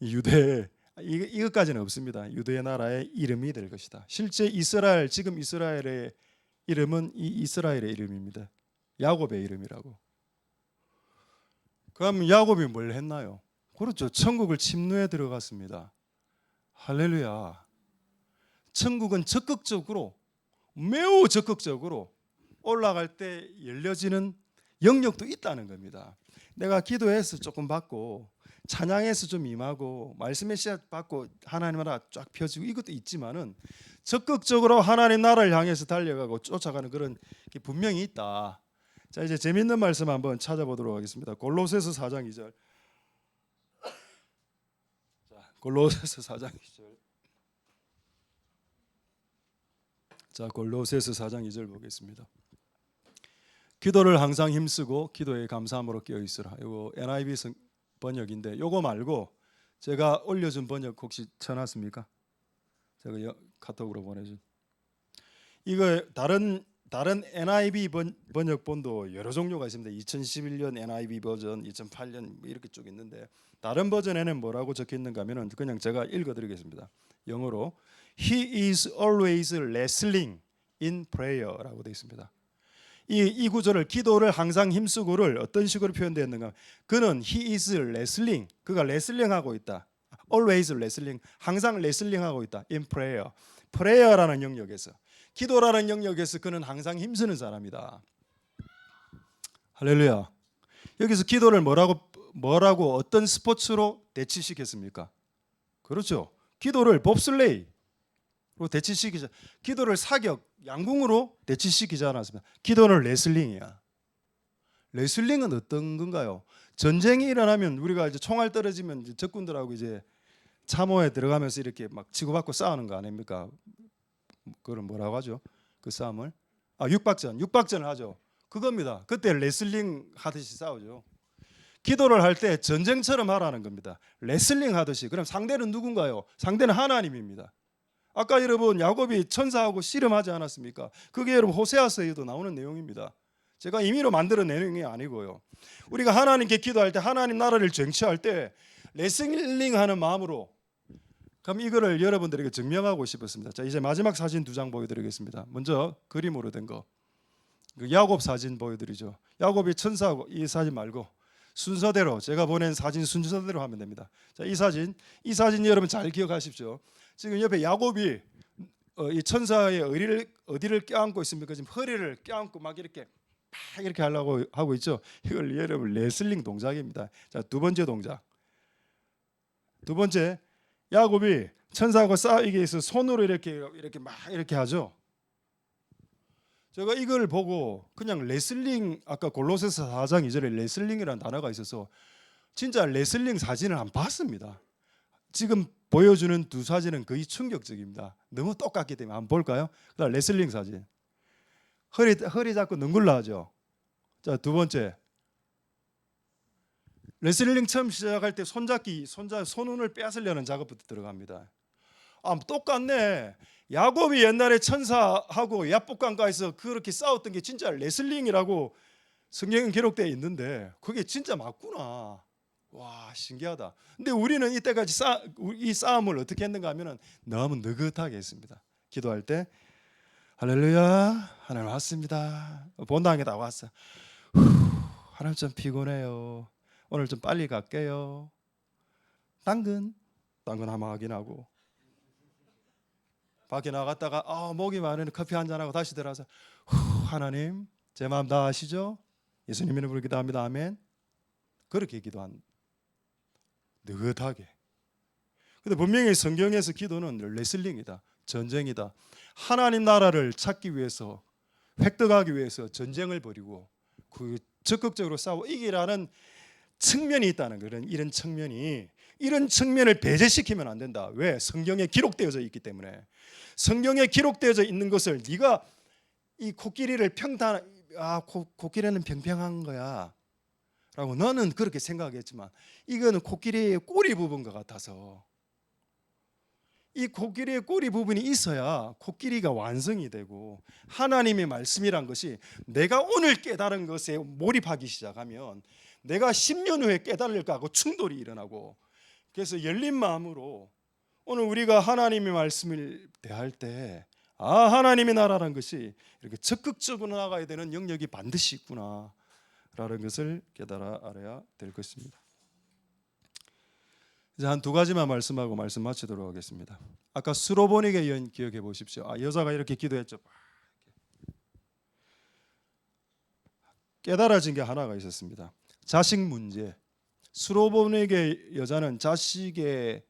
유대 이것까지는 없습니다. 유대 나라의 이름이 될 것이다. 실제 이스라엘 지금 이스라엘의 이름은 이 이스라엘의 이름입니다. 야곱의 이름이라고. 그럼 야곱이 뭘 했나요? 그렇죠. 천국을 침노에 들어갔습니다. 할렐루야. 천국은 적극적으로 매우 적극적으로 올라갈 때 열려지는 영역도 있다는 겁니다. 내가 기도해서 조금 받고 찬양해서 좀 임하고 말씀의 씨앗 받고 하나님 나라 쫙 펴지고 이것도 있지만은 적극적으로 하나님 나라를 향해서 달려가고 쫓아가는 그런 게 분명히 있다. 자, 이제 재밌는 말씀 한번 찾아보도록 하겠습니다. 골로새서 4장 2절. 자, 골로새서 4장 2절. 자, 골로새서 4장 2절 보겠습니다. 기도를 항상 힘쓰고 기도에 감사함으로 깨어 있으라. 이거 NIV 번역인데 이거 말고 제가 올려준 번역 혹시 쳐놨습니까? 제가 카톡으로 보내준 이거 다른 NIV 번역본도 여러 종류가 있습니다. 2011년 NIV 버전, 2008년 이렇게 쭉 있는데 다른 버전에는 뭐라고 적혀 있는가 하면은 그냥 제가 읽어드리겠습니다. 영어로 He is always wrestling in prayer라고 되어 있습니다. 이 구절을 기도를 항상 힘쓰고를 어떤 식으로 표현되었는가? 그는 he is wrestling, 그가 레슬링하고 있다. always wrestling, 항상 레슬링하고 있다. in prayer, prayer라는 영역에서, 기도라는 영역에서 그는 항상 힘쓰는 사람이다. 할렐루야. 여기서 기도를 뭐라고 어떤 스포츠로 대치시켰습니까? 그렇죠. 기도를 봅슬레이로 대치시키자. 기도를 사격, 양궁으로 대치시키지 않았습니다. 기도는 레슬링이야. 레슬링은 어떤 건가요? 전쟁이 일어나면 우리가 이제 총알 떨어지면 이제 적군들하고 이제 참호에 들어가면서 이렇게 막 치고받고 싸우는 거 아닙니까? 그걸 뭐라고 하죠? 그 싸움을 육박전을 하죠. 그겁니다. 그때 레슬링 하듯이 싸우죠. 기도를 할 때 전쟁처럼 하라는 겁니다. 레슬링 하듯이. 그럼 상대는 누군가요? 상대는 하나님입니다. 아까 여러분 야곱이 천사하고 씨름하지 않았습니까? 그게 여러분 호세아서에도 나오는 내용입니다. 제가 임의로 만드는 내용이 아니고요. 우리가 하나님께 기도할 때 하나님 나라를 쟁취할 때 레슬링하는 마음으로, 그럼 이거를 여러분들에게 증명하고 싶었습니다. 자, 이제 마지막 사진 2장 보여드리겠습니다. 먼저 그림으로 된 거, 야곱 사진 보여드리죠. 야곱이 천사하고, 이 사진 말고 순서대로 제가 보낸 사진 순서대로 하면 됩니다. 자, 이 사진 여러분 잘 기억하십시오. 지금 옆에 야곱이 이 천사의 어디를 껴안고 있습니까? 지금 허리를 껴안고 막 이렇게 하려고 하고 있죠. 이걸 여러분 레슬링 동작입니다. 자, 두 번째 동작. 두 번째, 야곱이 천사하고 싸우기 위해서 손으로 이렇게 막 이렇게 하죠. 제가 이걸 보고 그냥 레슬링, 아까 골로새서 4장 2절에 레슬링이라는 단어가 있어서 진짜 레슬링 사진을 한번 봤습니다. 지금 보여주는 두 사진은 거의 충격적입니다. 너무 똑같기 때문에 한번 볼까요? 그다음 레슬링 사진. 허리 잡고 능굴라 하죠. 자, 두 번째. 레슬링 처음 시작할 때 손운을 빼앗으려는 작업부터 들어갑니다. 똑같네. 야곱이 옛날에 천사하고 야복강가에서 그렇게 싸웠던 게 진짜 레슬링이라고 성경에 기록되어 있는데 그게 진짜 맞구나. 와, 신기하다. 근데 우리는 이때까지 이 싸움을 어떻게 했는가 하면은 너무 느긋하게 했습니다. 기도할 때 할렐루야, 하나님 왔습니다. 본당에 다 왔어. 하나님 좀 피곤해요. 오늘 좀 빨리 갈게요. 당근 한번 확인하고 밖에 나갔다가 목이 마르니 커피 한잔하고 다시 들어와서 하나님 제 마음 다 아시죠? 예수님 이름으로 기도합니다. 아멘. 그렇게 기도한, 느긋하게. 근데 분명히 성경에서 기도는 레슬링이다, 전쟁이다. 하나님 나라를 찾기 위해서, 획득하기 위해서 전쟁을 벌이고 그 적극적으로 싸워 이기라는 측면이 있다는 그런 이런 측면을 배제시키면 안 된다. 왜? 성경에 기록되어져 있기 때문에. 성경에 기록되어져 있는 것을 네가 이 코끼리를 코끼리는 평평한 거야 라고 너는 그렇게 생각했지만 이거는 코끼리의 꼬리 부분과 같아서, 이 코끼리의 꼬리 부분이 있어야 코끼리가 완성이 되고 하나님의 말씀이란 것이 내가 오늘 깨달은 것에 몰입하기 시작하면 내가 10년 후에 깨달을까 하고 충돌이 일어나고 그래서 열린 마음으로 오늘 우리가 하나님의 말씀을 대할 때 하나님의 나라라는 것이 이렇게 적극적으로 나가야 되는 영역이 반드시 있구나 라는 것을 깨달아 알아야 될 것입니다. 이제 한 두 가지만 말씀하고 말씀 마치도록 하겠습니다. 아까 수로보닉의 여인 기억해 보십시오. 여자가 이렇게 기도했죠. 깨달아진 게 하나가 있었습니다. 자식 문제. 수로보닉의 여자는 자기의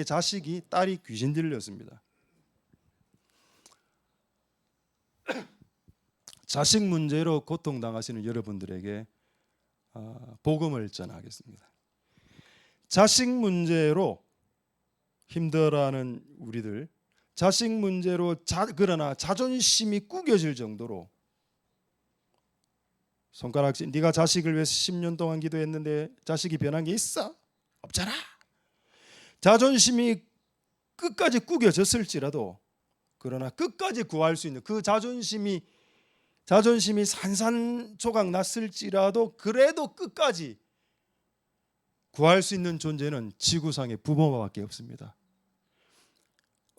자식이 딸이 귀신 들렸습니다. 자식 문제로 고통당하시는 여러분들에게 복음을 전하겠습니다. 자식 문제로 힘들어하는 우리들, 자식 문제로 그러나 자존심이 구겨질 정도로 손가락질, 네가 자식을 위해서 10년 동안 기도했는데 자식이 변한 게 있어? 없잖아. 자존심이 끝까지 구겨졌을지라도 그러나 끝까지 구할 수 있는 그 자존심이 산산조각 났을지라도 그래도 끝까지 구할 수 있는 존재는 지구상에 부모밖에 없습니다.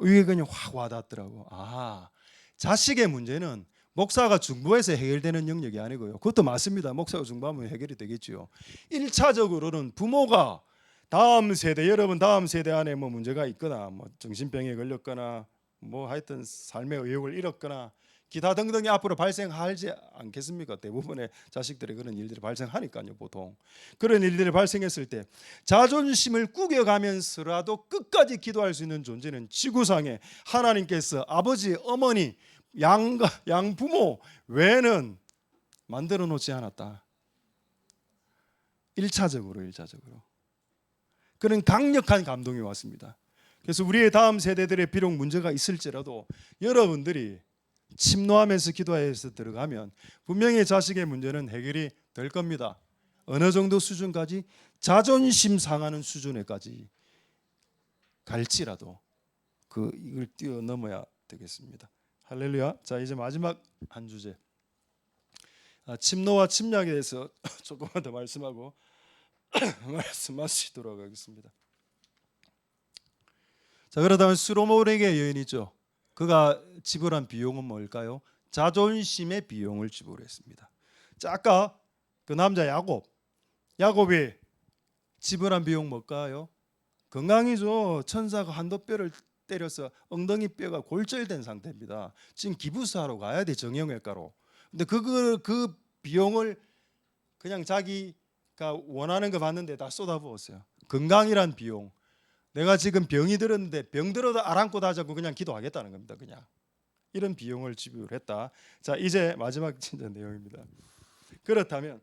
이게 그냥 확 와닿더라고. 자식의 문제는 목사가 중보해서 해결되는 영역이 아니고요. 그것도 맞습니다. 목사가 중보하면 해결이 되겠죠. 1차적으로는 부모가 여러분 다음 세대 안에 뭐 문제가 있거나 뭐 정신병에 걸렸거나 뭐 하여튼 삶의 의욕을 잃었거나 기타 등등이 앞으로 발생하지 않겠습니까? 대부분의 자식들의 그런 일들이 발생하니까요. 보통 그런 일들이 발생했을 때 자존심을 구겨가면서라도 끝까지 기도할 수 있는 존재는 지구상에 하나님께서 아버지, 어머니, 양부모 외에는 만들어 놓지 않았다. 1차적으로 그런 강력한 감동이 왔습니다. 그래서 우리의 다음 세대들의 비록 문제가 있을지라도 여러분들이 침노하면서 기도해서 들어가면 분명히 자식의 문제는 해결이 될 겁니다. 어느 정도 수준까지? 자존심 상하는 수준에까지 갈지라도 이걸 뛰어넘어야 되겠습니다. 할렐루야. 자, 이제 마지막 한 주제, 침노와 침략에 대해서 조금만 더 말씀하고 말씀 마치도록 하겠습니다. 자, 그러다면 수로보닉의 여인이죠. 그가 지불한 비용은 뭘까요? 자존심의 비용을 지불했습니다. 자, 아까 그 남자 야곱이 지불한 비용 뭘까요? 건강이죠. 천사가 한도뼈를 때려서 엉덩이 뼈가 골절된 상태입니다. 지금 기부스하러 가야 돼, 정형외과로. 근데 그 비용을 그냥 자기가 원하는 거 받는데 다 쏟아부었어요. 건강이란 비용. 내가 지금 병이 들었는데 병 들어도 아랑곳 하자고 그냥 기도하겠다는 겁니다. 그냥 이런 비용을 지불했다. 자, 이제 마지막 진짜 내용입니다. 그렇다면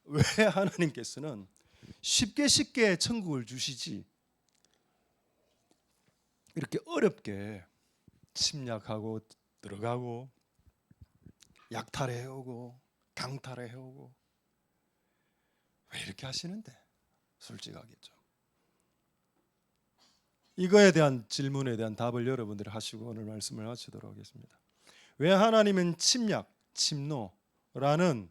왜 하나님께서는 쉽게 천국을 주시지 이렇게 어렵게 침략하고 들어가고 약탈해오고 강탈해오고 왜 이렇게 하시는데? 솔직하겠죠. 이거에 대한 질문에 대한 답을 여러분들이 하시고 오늘 말씀을 마치도록 하겠습니다. 왜 하나님은 침노라는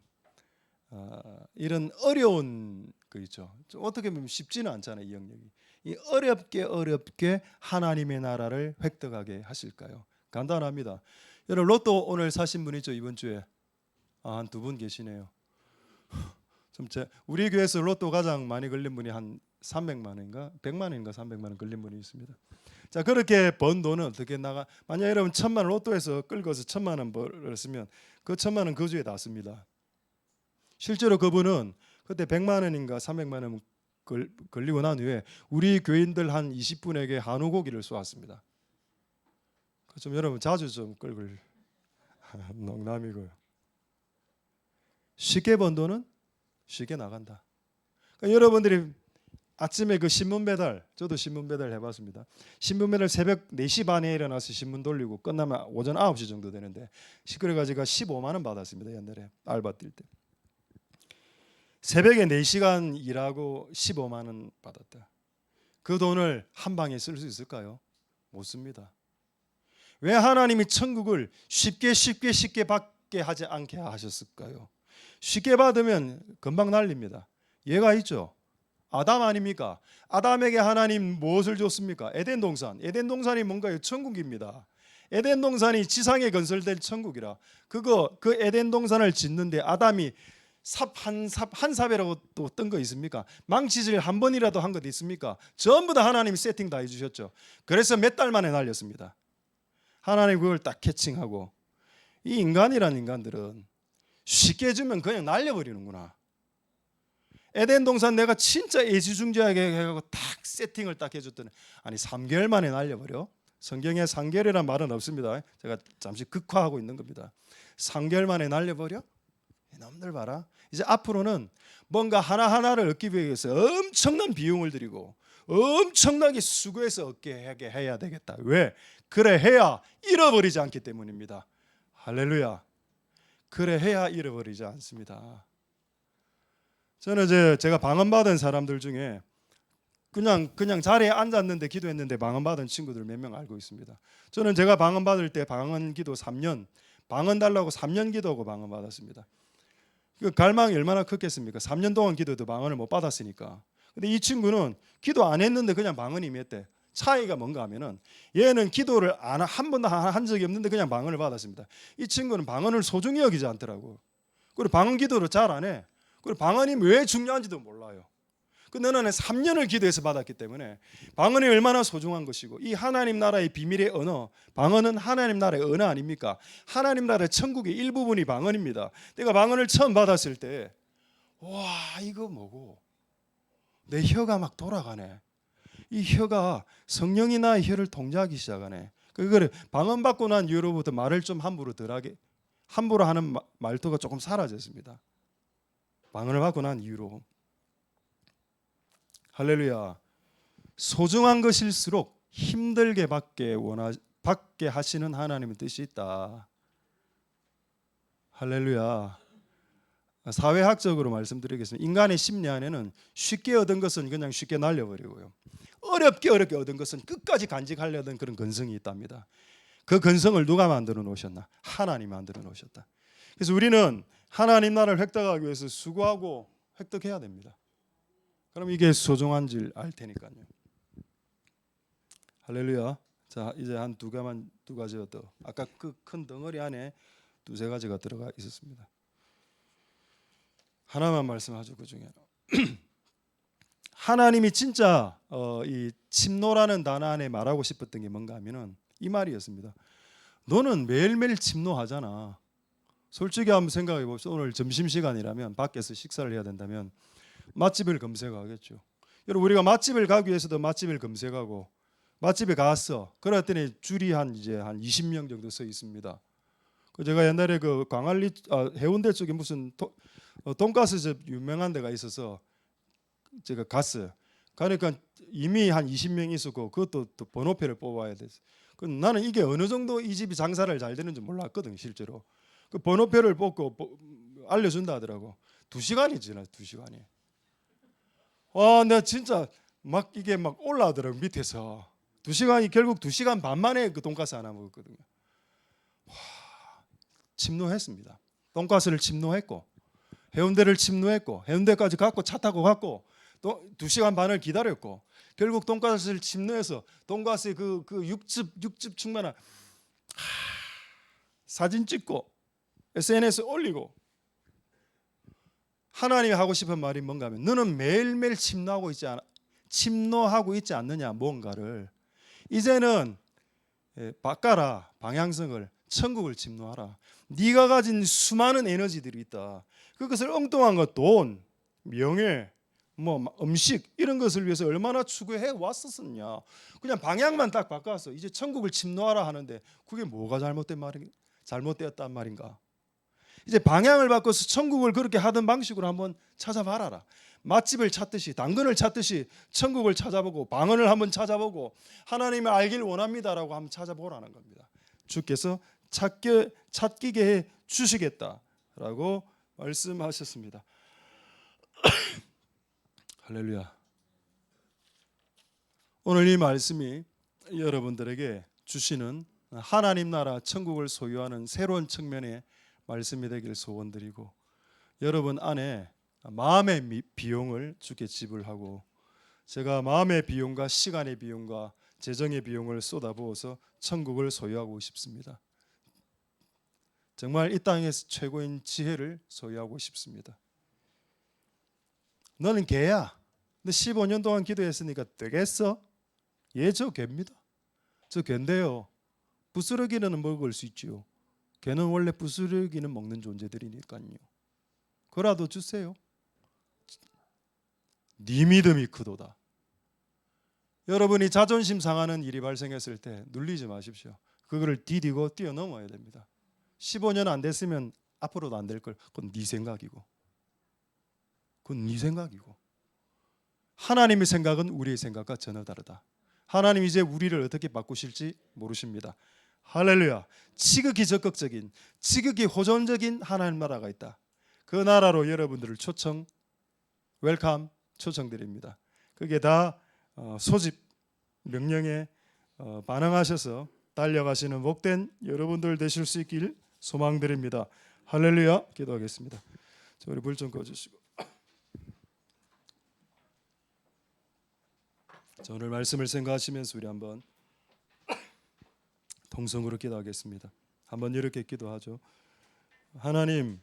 이런 어려운 거 있죠. 어떻게 보면 쉽지는 않잖아요. 이 영역이. 이 어렵게 하나님의 나라를 획득하게 하실까요? 간단합니다. 여러분 로또 오늘 사신 분 있죠? 이번 주에 한 두 분 계시네요. 우리 교회에서 로또 가장 많이 걸린 분이 한 300만 원인가 100만 원인가 300만 원 걸린 분이 있습니다. 자, 그렇게 번 돈은 어떻게 나가? 만약 여러분 1000만 원 로또에서 끌고서 1000만 원 벌었으면 그 1000만 원 그 주에 다 씁니다. 실제로 그분은 그때 100만 원인가 300만 원 걸리고 난 후에 우리 교인들 한 20분에게 한우 고기를 쏘았습니다. 좀 여러분 자주 좀 끌고 농담이고요. 쉽게 번 돈은 쉽게 나간다. 그러니까 여러분들이 아침에 그 신문 배달, 저도 신문 배달 해봤습니다. 신문 배달 새벽 4시 반에 일어나서 신문 돌리고 끝나면 오전 9시 정도 되는데 그래가지고 15만 원 받았습니다. 옛날에 알바 뛸 때. 새벽에 4시간 일하고 15만 원 받았다. 그 돈을 한 방에 쓸 수 있을까요? 못 씁니다. 왜 하나님이 천국을 쉽게 받게 하지 않게 하셨을까요? 쉽게 받으면 금방 날립니다. 예가 있죠. 아담 아닙니까? 아담에게 하나님 무엇을 줬습니까? 에덴 동산. 에덴 동산이 뭔가요? 천국입니다. 에덴 동산이 지상에 건설될 천국이라. 그 에덴 동산을 짓는데 아담이 한 삽이라고 또 뜬 거 있습니까? 망치질 한 번이라도 한 것 있습니까? 전부 다 하나님이 세팅 다 해주셨죠. 그래서 몇 달 만에 날렸습니다. 하나님 그걸 딱 캐칭하고, 이 인간이란 인간들은 쉽게 주면 그냥 날려버리는구나. 에덴 동산 내가 진짜 애지중지하게 해가지고 딱 세팅을 딱 해줬더니 아니 3개월 만에 날려버려. 성경에 3개월이라는 말은 없습니다. 제가 잠시 극화하고 있는 겁니다. 3개월 만에 날려버려? 이놈들 봐라. 이제 앞으로는 뭔가 하나하나를 얻기 위해서 엄청난 비용을 들이고 엄청나게 수고해서 얻게 하게 해야 되겠다. 왜? 그래 해야 잃어버리지 않기 때문입니다. 할렐루야. 그래 해야 잃어버리지 않습니다. 저는 제가 방언받은 사람들 중에 그냥 자리에 앉았는데 기도했는데 방언받은 친구들 몇 명 알고 있습니다. 저는 제가 방언받을 때 방언 기도 3년, 방언 달라고 3년 기도하고 방언 받았습니다. 그 갈망이 얼마나 컸겠습니까? 3년 동안 기도해도 방언을 못 받았으니까. 근데 이 친구는 기도 안 했는데 그냥 방언이 임했대. 차이가 뭔가 하면은 얘는 기도를 한 번도 한 적이 없는데 그냥 방언을 받았습니다. 이 친구는 방언을 소중히 여기지 않더라고. 그리고 방언 기도를 잘 안 해. 그리고 방언이 왜 중요한지도 몰라요. 그 너는 3년을 기도해서 받았기 때문에 방언이 얼마나 소중한 것이고, 이 하나님 나라의 비밀의 언어, 방언은 하나님 나라의 언어 아닙니까? 하나님 나라의 천국의 일부분이 방언입니다. 내가 방언을 처음 받았을 때 와 이거 뭐고 내 혀가 막 돌아가네. 이 혀가 성령이 나의 혀를 통제하기 시작하네. 그거를 방언 받고 난 이후로부터 말을 좀 함부로 하는 말투가 조금 사라졌습니다. 방언을 받고 난 이후로. 할렐루야. 소중한 것일수록 힘들게 받게 하시는 하나님의 뜻이 있다. 할렐루야. 사회학적으로 말씀드리겠습니다. 인간의 심리 안에는 쉽게 얻은 것은 그냥 쉽게 날려버리고요, 어렵게 얻은 것은 끝까지 간직하려던 그런 근성이 있답니다. 그 근성을 누가 만들어 놓으셨나? 하나님이 만들어 놓으셨다. 그래서 우리는 하나님 나라를 획득하기 위해서 수고하고 획득해야 됩니다. 그럼 이게 소중한 줄 알 테니까요. 할렐루야. 자, 이제 한 두 가지가 더. 아까 그 큰 덩어리 안에 두세 가지가 들어가 있었습니다. 하나만 말씀하죠. 그 중에 하나님이 진짜 이 침노라는 단어 안에 말하고 싶었던 게 뭔가 하면은 이 말이었습니다. 너는 매일매일 침노하잖아. 솔직히 한번 생각해 봅시다. 오늘 점심시간이라면 밖에서 식사를 해야 된다면 맛집을 검색하겠죠. 여러분, 우리가 맛집을 가기 위해서도 맛집을 검색하고 맛집에 갔어. 그랬더니 줄이 한 20명 정도 서 있습니다. 제가 옛날에 그 광안리 해운대 쪽에 무슨 돈가스 집 유명한 데가 있어서 제가 갔어요. 가니까 이미 한 20명 있었고 그것도 또 번호표를 뽑아야 됐어. 나는 이게 어느 정도 이 집이 장사를 잘 되는지 몰랐거든. 실제로 그 번호표를 뽑고 알려준다 하더라고. 2시간이 지나. 2시간이. 와, 내가 진짜 막 이게 막 올라오더라고. 밑에서 2시간이 결국 2시간 반 만에 그 돈가스 하나 먹었거든요. 와, 침노했습니다. 돈가스를 침노했고 해운대를 침노했고 해운대까지 갔고 차 타고 갔고 또 2시간 반을 기다렸고 결국 돈가스를 침노해서 돈가스의 그 육즙 충만한 사진 찍고 SNS 올리고. 하나님이 하고 싶은 말이 뭔가 하면 너는 매일매일 침노하고 있지 않느냐. 뭔가를 이제는 바꿔라. 방향성을 천국을 침노하라. 네가 가진 수많은 에너지들이 있다. 그것을 엉뚱한 것, 돈, 명예, 음식 이런 것을 위해서 얼마나 추구해 왔었냐. 그냥 방향만 딱 바꿔서 이제 천국을 침노하라 하는데 그게 뭐가 잘못되었단 말인가. 이제 방향을 바꿔서 천국을 그렇게 하던 방식으로 한번 찾아봐라. 맛집을 찾듯이 당근을 찾듯이 천국을 찾아보고 방언을 한번 찾아보고 하나님을 알길 원합니다라고 한번 찾아보라는 겁니다. 주께서 찾기게 해 주시겠다라고 말씀하셨습니다. 할렐루야. 오늘 이 말씀이 여러분들에게 주시는 하나님 나라 천국을 소유하는 새로운 측면의 말씀이 되길 소원드리고, 여러분 안에 마음의 비용을 주께 지불하고 제가 마음의 비용과 시간의 비용과 재정의 비용을 쏟아부어서 천국을 소유하고 싶습니다. 정말 이 땅에서 최고인 지혜를 소유하고 싶습니다. 너는 개야. 너 15년 동안 기도했으니까 되겠어? 예, 저 개입니다. 저 개인데요. 부스러기는 먹을 수 있죠. 개는 원래 부스러기는 먹는 존재들이니까요. 그라도 주세요. 네 믿음이 크도다. 여러분이 자존심 상하는 일이 발생했을 때 눌리지 마십시오. 그거를 디디고 뛰어넘어야 됩니다. 15년 안 됐으면 앞으로도 안 될 걸. 그건 네 생각이고. 그건 네 생각이고. 하나님의 생각은 우리의 생각과 전혀 다르다. 하나님 이제 우리를 어떻게 바꾸실지 모르십니다. 할렐루야. 지극히 적극적인, 지극히 호전적인 하나님 나라가 있다. 그 나라로 여러분들을 웰컴 초청드립니다. 그게 다 소집 명령에 반응하셔서 달려가시는 복된 여러분들 되실 수 있길 소망드립니다. 할렐루야. 기도하겠습니다. 우리 불 좀 꺼주시고 오늘 말씀을 생각하시면서 우리 한번 통성으로 기도하겠습니다. 한번 이렇게 기도하죠. 하나님,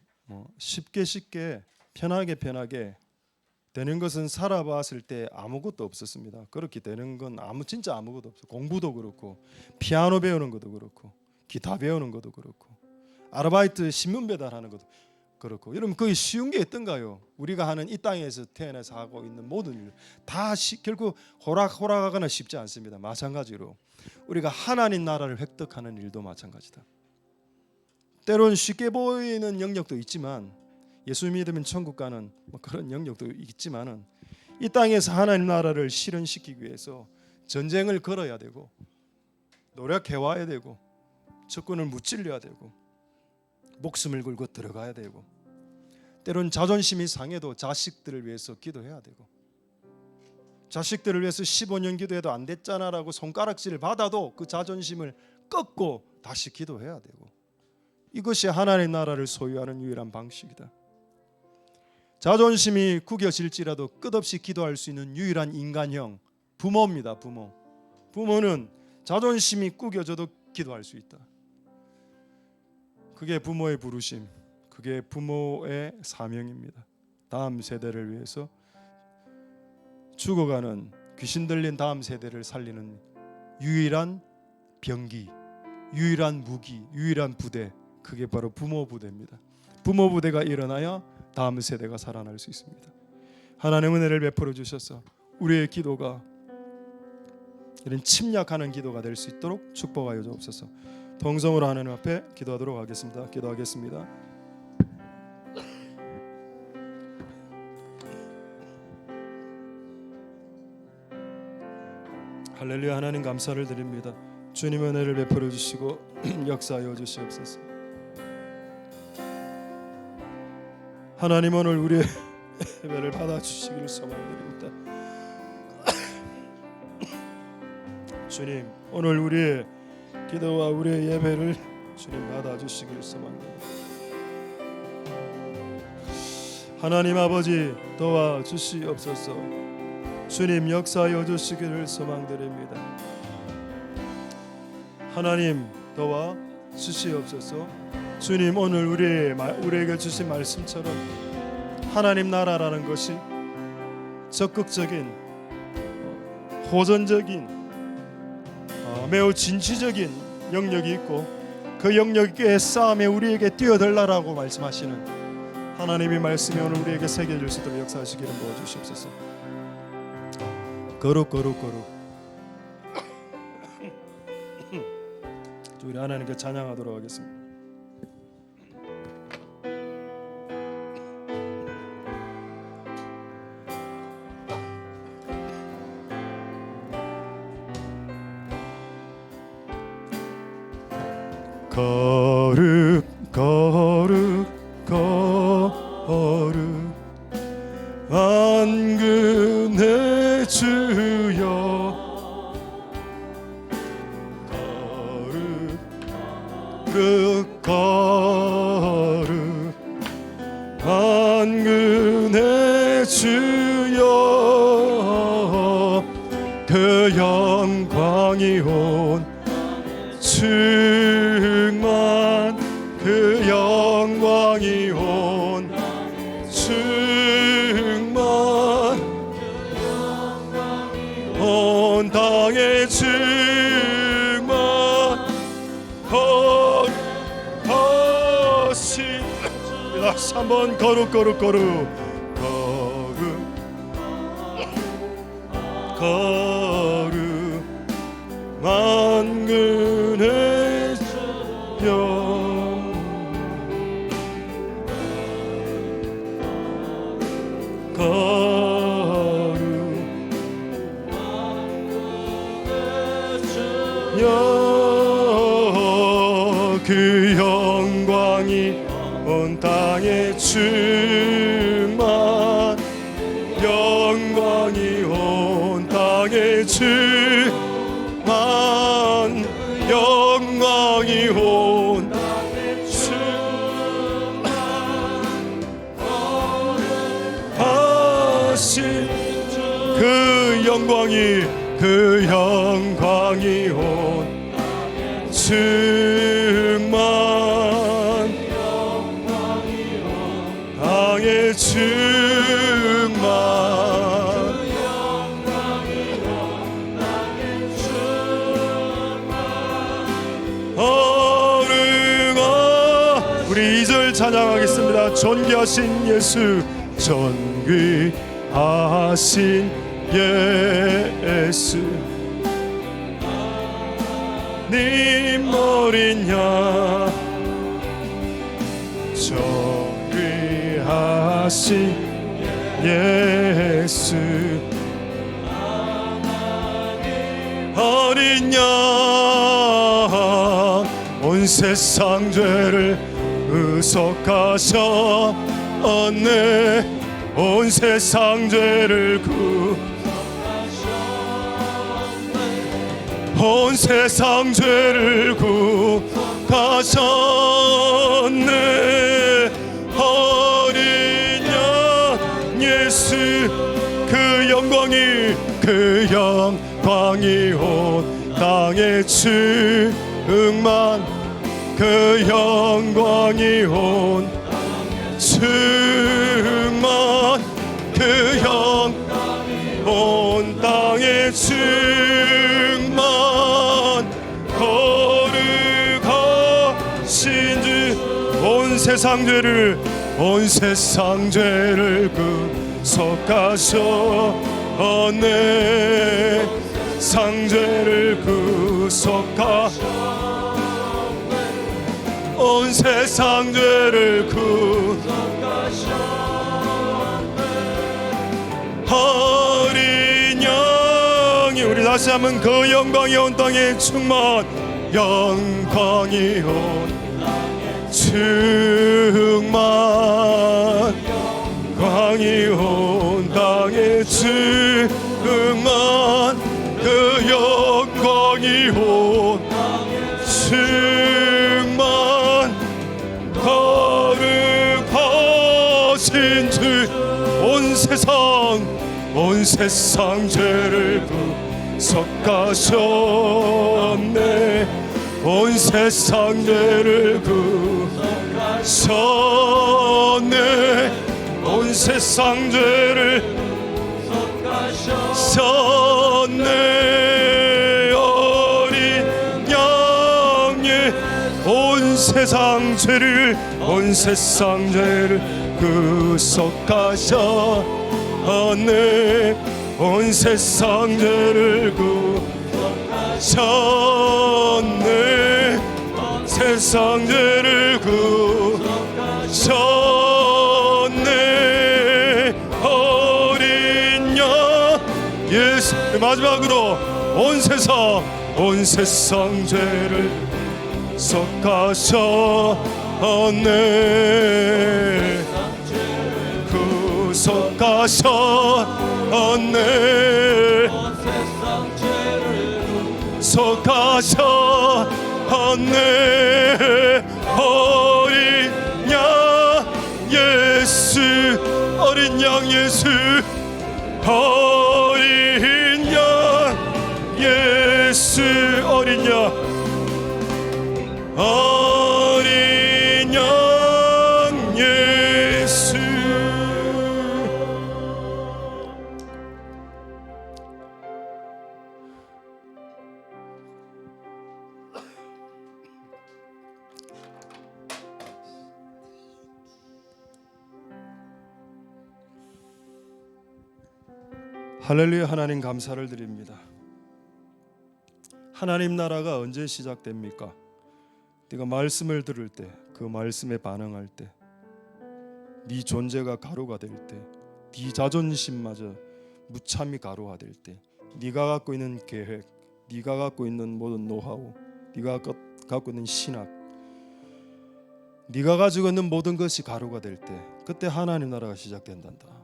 쉽게 편하게 되는 것은 살아봤을 때 아무것도 없었습니다. 그렇게 되는 건 진짜 아무것도 없어. 공부도 그렇고 피아노 배우는 것도 그렇고 기타 배우는 것도 그렇고 아르바이트 신문 배달하는 것도 그렇고 여러분 거의 쉬운 게 있던가요? 우리가 하는 이 땅에서 태어나서 하고 있는 모든 일 다 결국 호락호락하거나 쉽지 않습니다. 마찬가지로 우리가 하나님 나라를 획득하는 일도 마찬가지다. 때론 쉽게 보이는 영역도 있지만 예수 믿으면 천국 가는 그런 영역도 있지만은 이 땅에서 하나님 나라를 실현시키기 위해서 전쟁을 걸어야 되고 노력해 와야 되고 적군을 무찔러야 되고 목숨을 걸고 들어가야 되고 때론 자존심이 상해도 자식들을 위해서 기도해야 되고 자식들을 위해서 15년 기도해도 안 됐잖아라고 손가락질을 받아도 그 자존심을 꺾고 다시 기도해야 되고 이것이 하나님 나라를 소유하는 유일한 방식이다. 자존심이 구겨질지라도 끝없이 기도할 수 있는 유일한 인간형 부모입니다. 부모는 자존심이 구겨져도 기도할 수 있다. 그게 부모의 부르심, 그게 부모의 사명입니다. 다음 세대를 위해서 죽어가는 귀신 들린 다음 세대를 살리는 유일한 병기, 유일한 무기, 유일한 부대, 그게 바로 부모 부대입니다. 부모 부대가 일어나야 다음 세대가 살아날 수 있습니다. 하나님 은혜를 베풀어 주셔서 우리의 기도가 이런 침략하는 기도가 될 수 있도록 축복하여 주옵소서. 동성으로 하나님 앞에 기도하도록 하겠습니다. 기도하겠습니다. 할렐루야. 하나님 감사를 드립니다. 주님 은혜를 베풀어 주시고 역사하여 주시옵소서. 하나님 오늘 우리의 예배를 받아주시기를 소망드립니다. 주님 오늘 우리의 기도와 우리의 예배를 주님 받아주시기를 소망합니다. 하나님 아버지 도와주시옵소서. 주님 역사하여 주시기를 소망드립니다. 하나님 도와주시옵소서. 주님 오늘 우리에게 주신 말씀처럼 하나님 나라라는 것이 적극적인 호전적인 매우 진취적인 영역이 있고 그 영역의 싸움에 우리에게 뛰어들라라고 말씀하시는 하나님의 말씀이 오늘 우리에게 새겨질 수 있도록 역사하시기를 도와주시옵소서. 거룩 우리 하나님께 찬양하도록 하겠습니다. 거룩 만군의 주여 거룩 만군의 주여 그 영광이 온 충만 그 영광이 온 충만 온 땅에 충만 거신 다시 한번 거룩 만군의 영 거룩 그 영광이 온 땅에 충만 영광이 온 땅에 충만 영광이 온 땅에 충만 하신 그 영광이 온 충만 땅에 충만 어른아 우리 2절 찬양하겠습니다. 존귀하신 예수 존귀하신 예수 님 어린 양 존귀하신 예수 어린 양 온 세상 죄를 의속하셨네 온 세상 죄를 온 세상 죄를 구하셨네 어린 양 예수 그 영광이 온 땅에 충만 그 영광이 온 충만 그 영광이 온 땅에 충만 거룩하신 주 온 세상 죄를 구속하셨네 상죄를 구속하셨네 온 세상 죄를 어린 양이 우리 다시 한번 그 영광이 온 땅에 충만 영광이 온 충만 영광이 온 땅에 충만 그 영광이 온 충만 거룩하신 주 온 세상 죄를 구속하셨네 온 세상 죄를 구속하셨네 온 세상 죄를 구속하셨네 어린 양의 온 세상 죄를 구속하셨네 온 세상 죄를 구속하셨네 세상 죄를 구속하셨네 어린 양 예수 마지막으로 온 세상 죄를 구속하셨네 구속하셨네 구속하셨네 어린 양 예수 어린 양 예수 어린 양 예수 어린 양 어린 양 예수 할렐루야. 하나님 감사를 드립니다. 하나님 나라가 언제 시작됩니까? 네가 말씀을 들을 때, 그 말씀에 반응할 때, 네 존재가 가루가 될 때, 네 자존심마저 무참히 가루가 될 때, 네가 갖고 있는 계획, 네가 갖고 있는 모든 노하우, 네가 갖고 있는 신학, 네가 가지고 있는 모든 것이 가루가 될 때, 그때 하나님 나라가 시작된단다.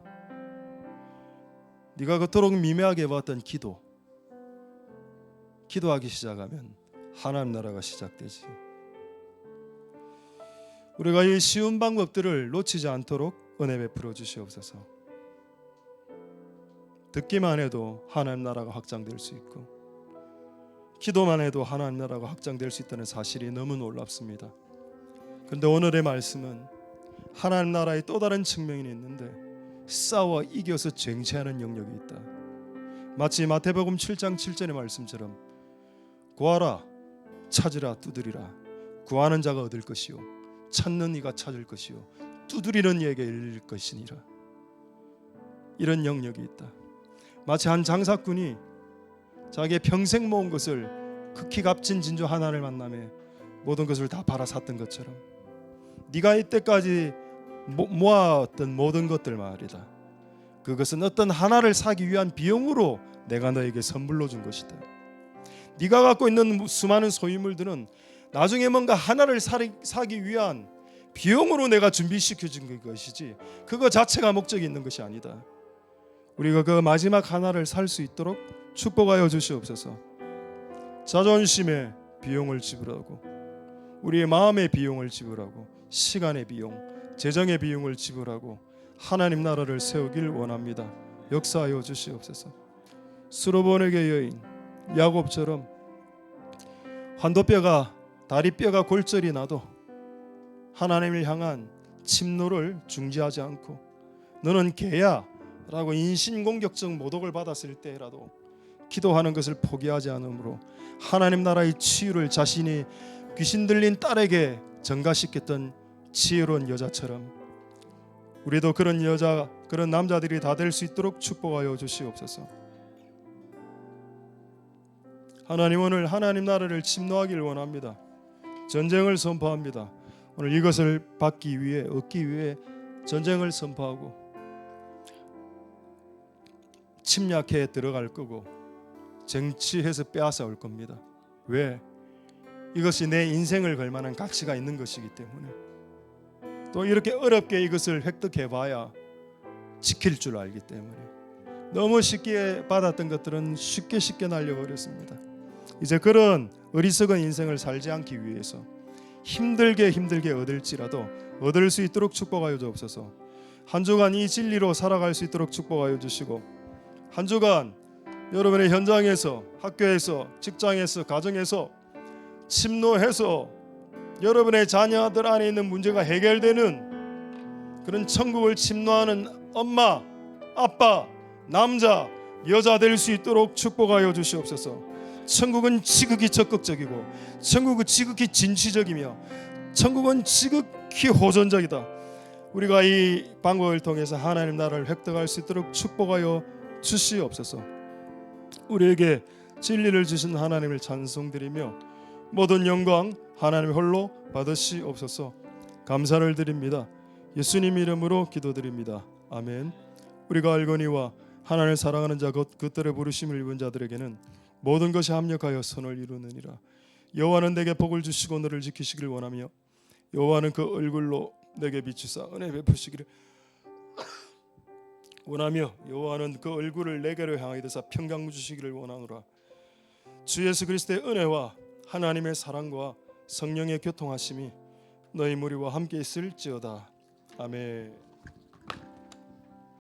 네가 그토록 미묘하게 봤던 기도하기 시작하면 하나님 나라가 시작되지. 우리가 이 쉬운 방법들을 놓치지 않도록 은혜 베풀어 주시옵소서. 듣기만 해도 하나님 나라가 확장될 수 있고, 기도만 해도 하나님 나라가 확장될 수 있다는 사실이 너무 놀랍습니다. 그런데 오늘의 말씀은 하나님 나라의 또 다른 측면이 있는데, 싸워 이겨서 쟁취하는 영역이 있다. 마치 마태복음 7장 7절의 말씀처럼 구하라 찾으라 두드리라 구하는 자가 얻을 것이요 찾는 이가 찾을 것이요 두드리는 이에게 열릴 것이니라. 이런 영역이 있다. 마치 한 장사꾼이 자기의 평생 모은 것을 극히 값진 진주 하나를 만남에 모든 것을 다 팔아 샀던 것처럼 네가 이때까지 모아왔던 모든 것들 말이다. 그것은 어떤 하나를 사기 위한 비용으로 내가 너에게 선물로 준 것이다. 네가 갖고 있는 수많은 소유물들은 나중에 뭔가 하나를 사기 위한 비용으로 내가 준비시켜 준 것이지 그거 자체가 목적이 있는 것이 아니다. 우리가 그 마지막 하나를 살 수 있도록 축복하여 주시옵소서. 자존심의 비용을 지불하고 우리의 마음의 비용을 지불하고 시간의 비용, 재정의 비용을 지불하고 하나님 나라를 세우길 원합니다. 역사하여 주시옵소서. 수로보네게 여인 야곱처럼 환도뼈가 다리뼈가 골절이 나도 하나님을 향한 침노를 중지하지 않고 너는 개야 라고 인신공격적 모독을 받았을 때라도 기도하는 것을 포기하지 않으므로 하나님 나라의 치유를 자신이 귀신 들린 딸에게 전가시켰던 지혜로운 여자처럼 우리도 그런 여자, 그런 남자들이 다 될 수 있도록 축복하여 주시옵소서. 하나님 오늘 하나님 나라를 침노하기를 원합니다. 전쟁을 선포합니다. 오늘 이것을 받기 위해 얻기 위해 전쟁을 선포하고 침략해 들어갈 거고 쟁취해서 빼앗아 올 겁니다. 왜? 이것이 내 인생을 걸 만한 가치가 있는 것이기 때문에 또 이렇게 어렵게 이것을 획득해봐야 지킬 줄 알기 때문에 너무 쉽게 받았던 것들은 쉽게 날려버렸습니다. 이제 그런 어리석은 인생을 살지 않기 위해서 힘들게 얻을지라도 얻을 수 있도록 축복하여 주옵소서. 한 주간 이 진리로 살아갈 수 있도록 축복하여 주시고 한 주간 여러분의 현장에서 학교에서 직장에서 가정에서 침노해서 여러분의 자녀들 안에 있는 문제가 해결되는 그런 천국을 침노하는 엄마, 아빠, 남자, 여자 될 수 있도록 축복하여 주시옵소서. 천국은 지극히 적극적이고 천국은 지극히 진취적이며 천국은 지극히 호전적이다. 우리가 이 방법을 통해서 하나님 나라를 획득할 수 있도록 축복하여 주시옵소서. 우리에게 진리를 주신 하나님을 찬송드리며 모든 영광 하나님 홀로 받으시옵소서. 감사를 드립니다. 예수님 이름으로 기도드립니다. 아멘. 우리가 알거니와 하나님을 사랑하는 자 곧 그들의 부르심을 입은 자들에게는 모든 것이 합력하여 선을 이루느니라. 여호와는 내게 복을 주시고 너를 지키시길 원하며 여호와는 그 얼굴로 내게 비추사 은혜 베푸시기를 원하며 여호와는 그 얼굴을 내게로 향하여 드사 평강 주시기를 원하노라. 주 예수 그리스도의 은혜와 하나님의 사랑과 성령의 교통하심이 너희 무리와 함께 있을지어다. 아멘.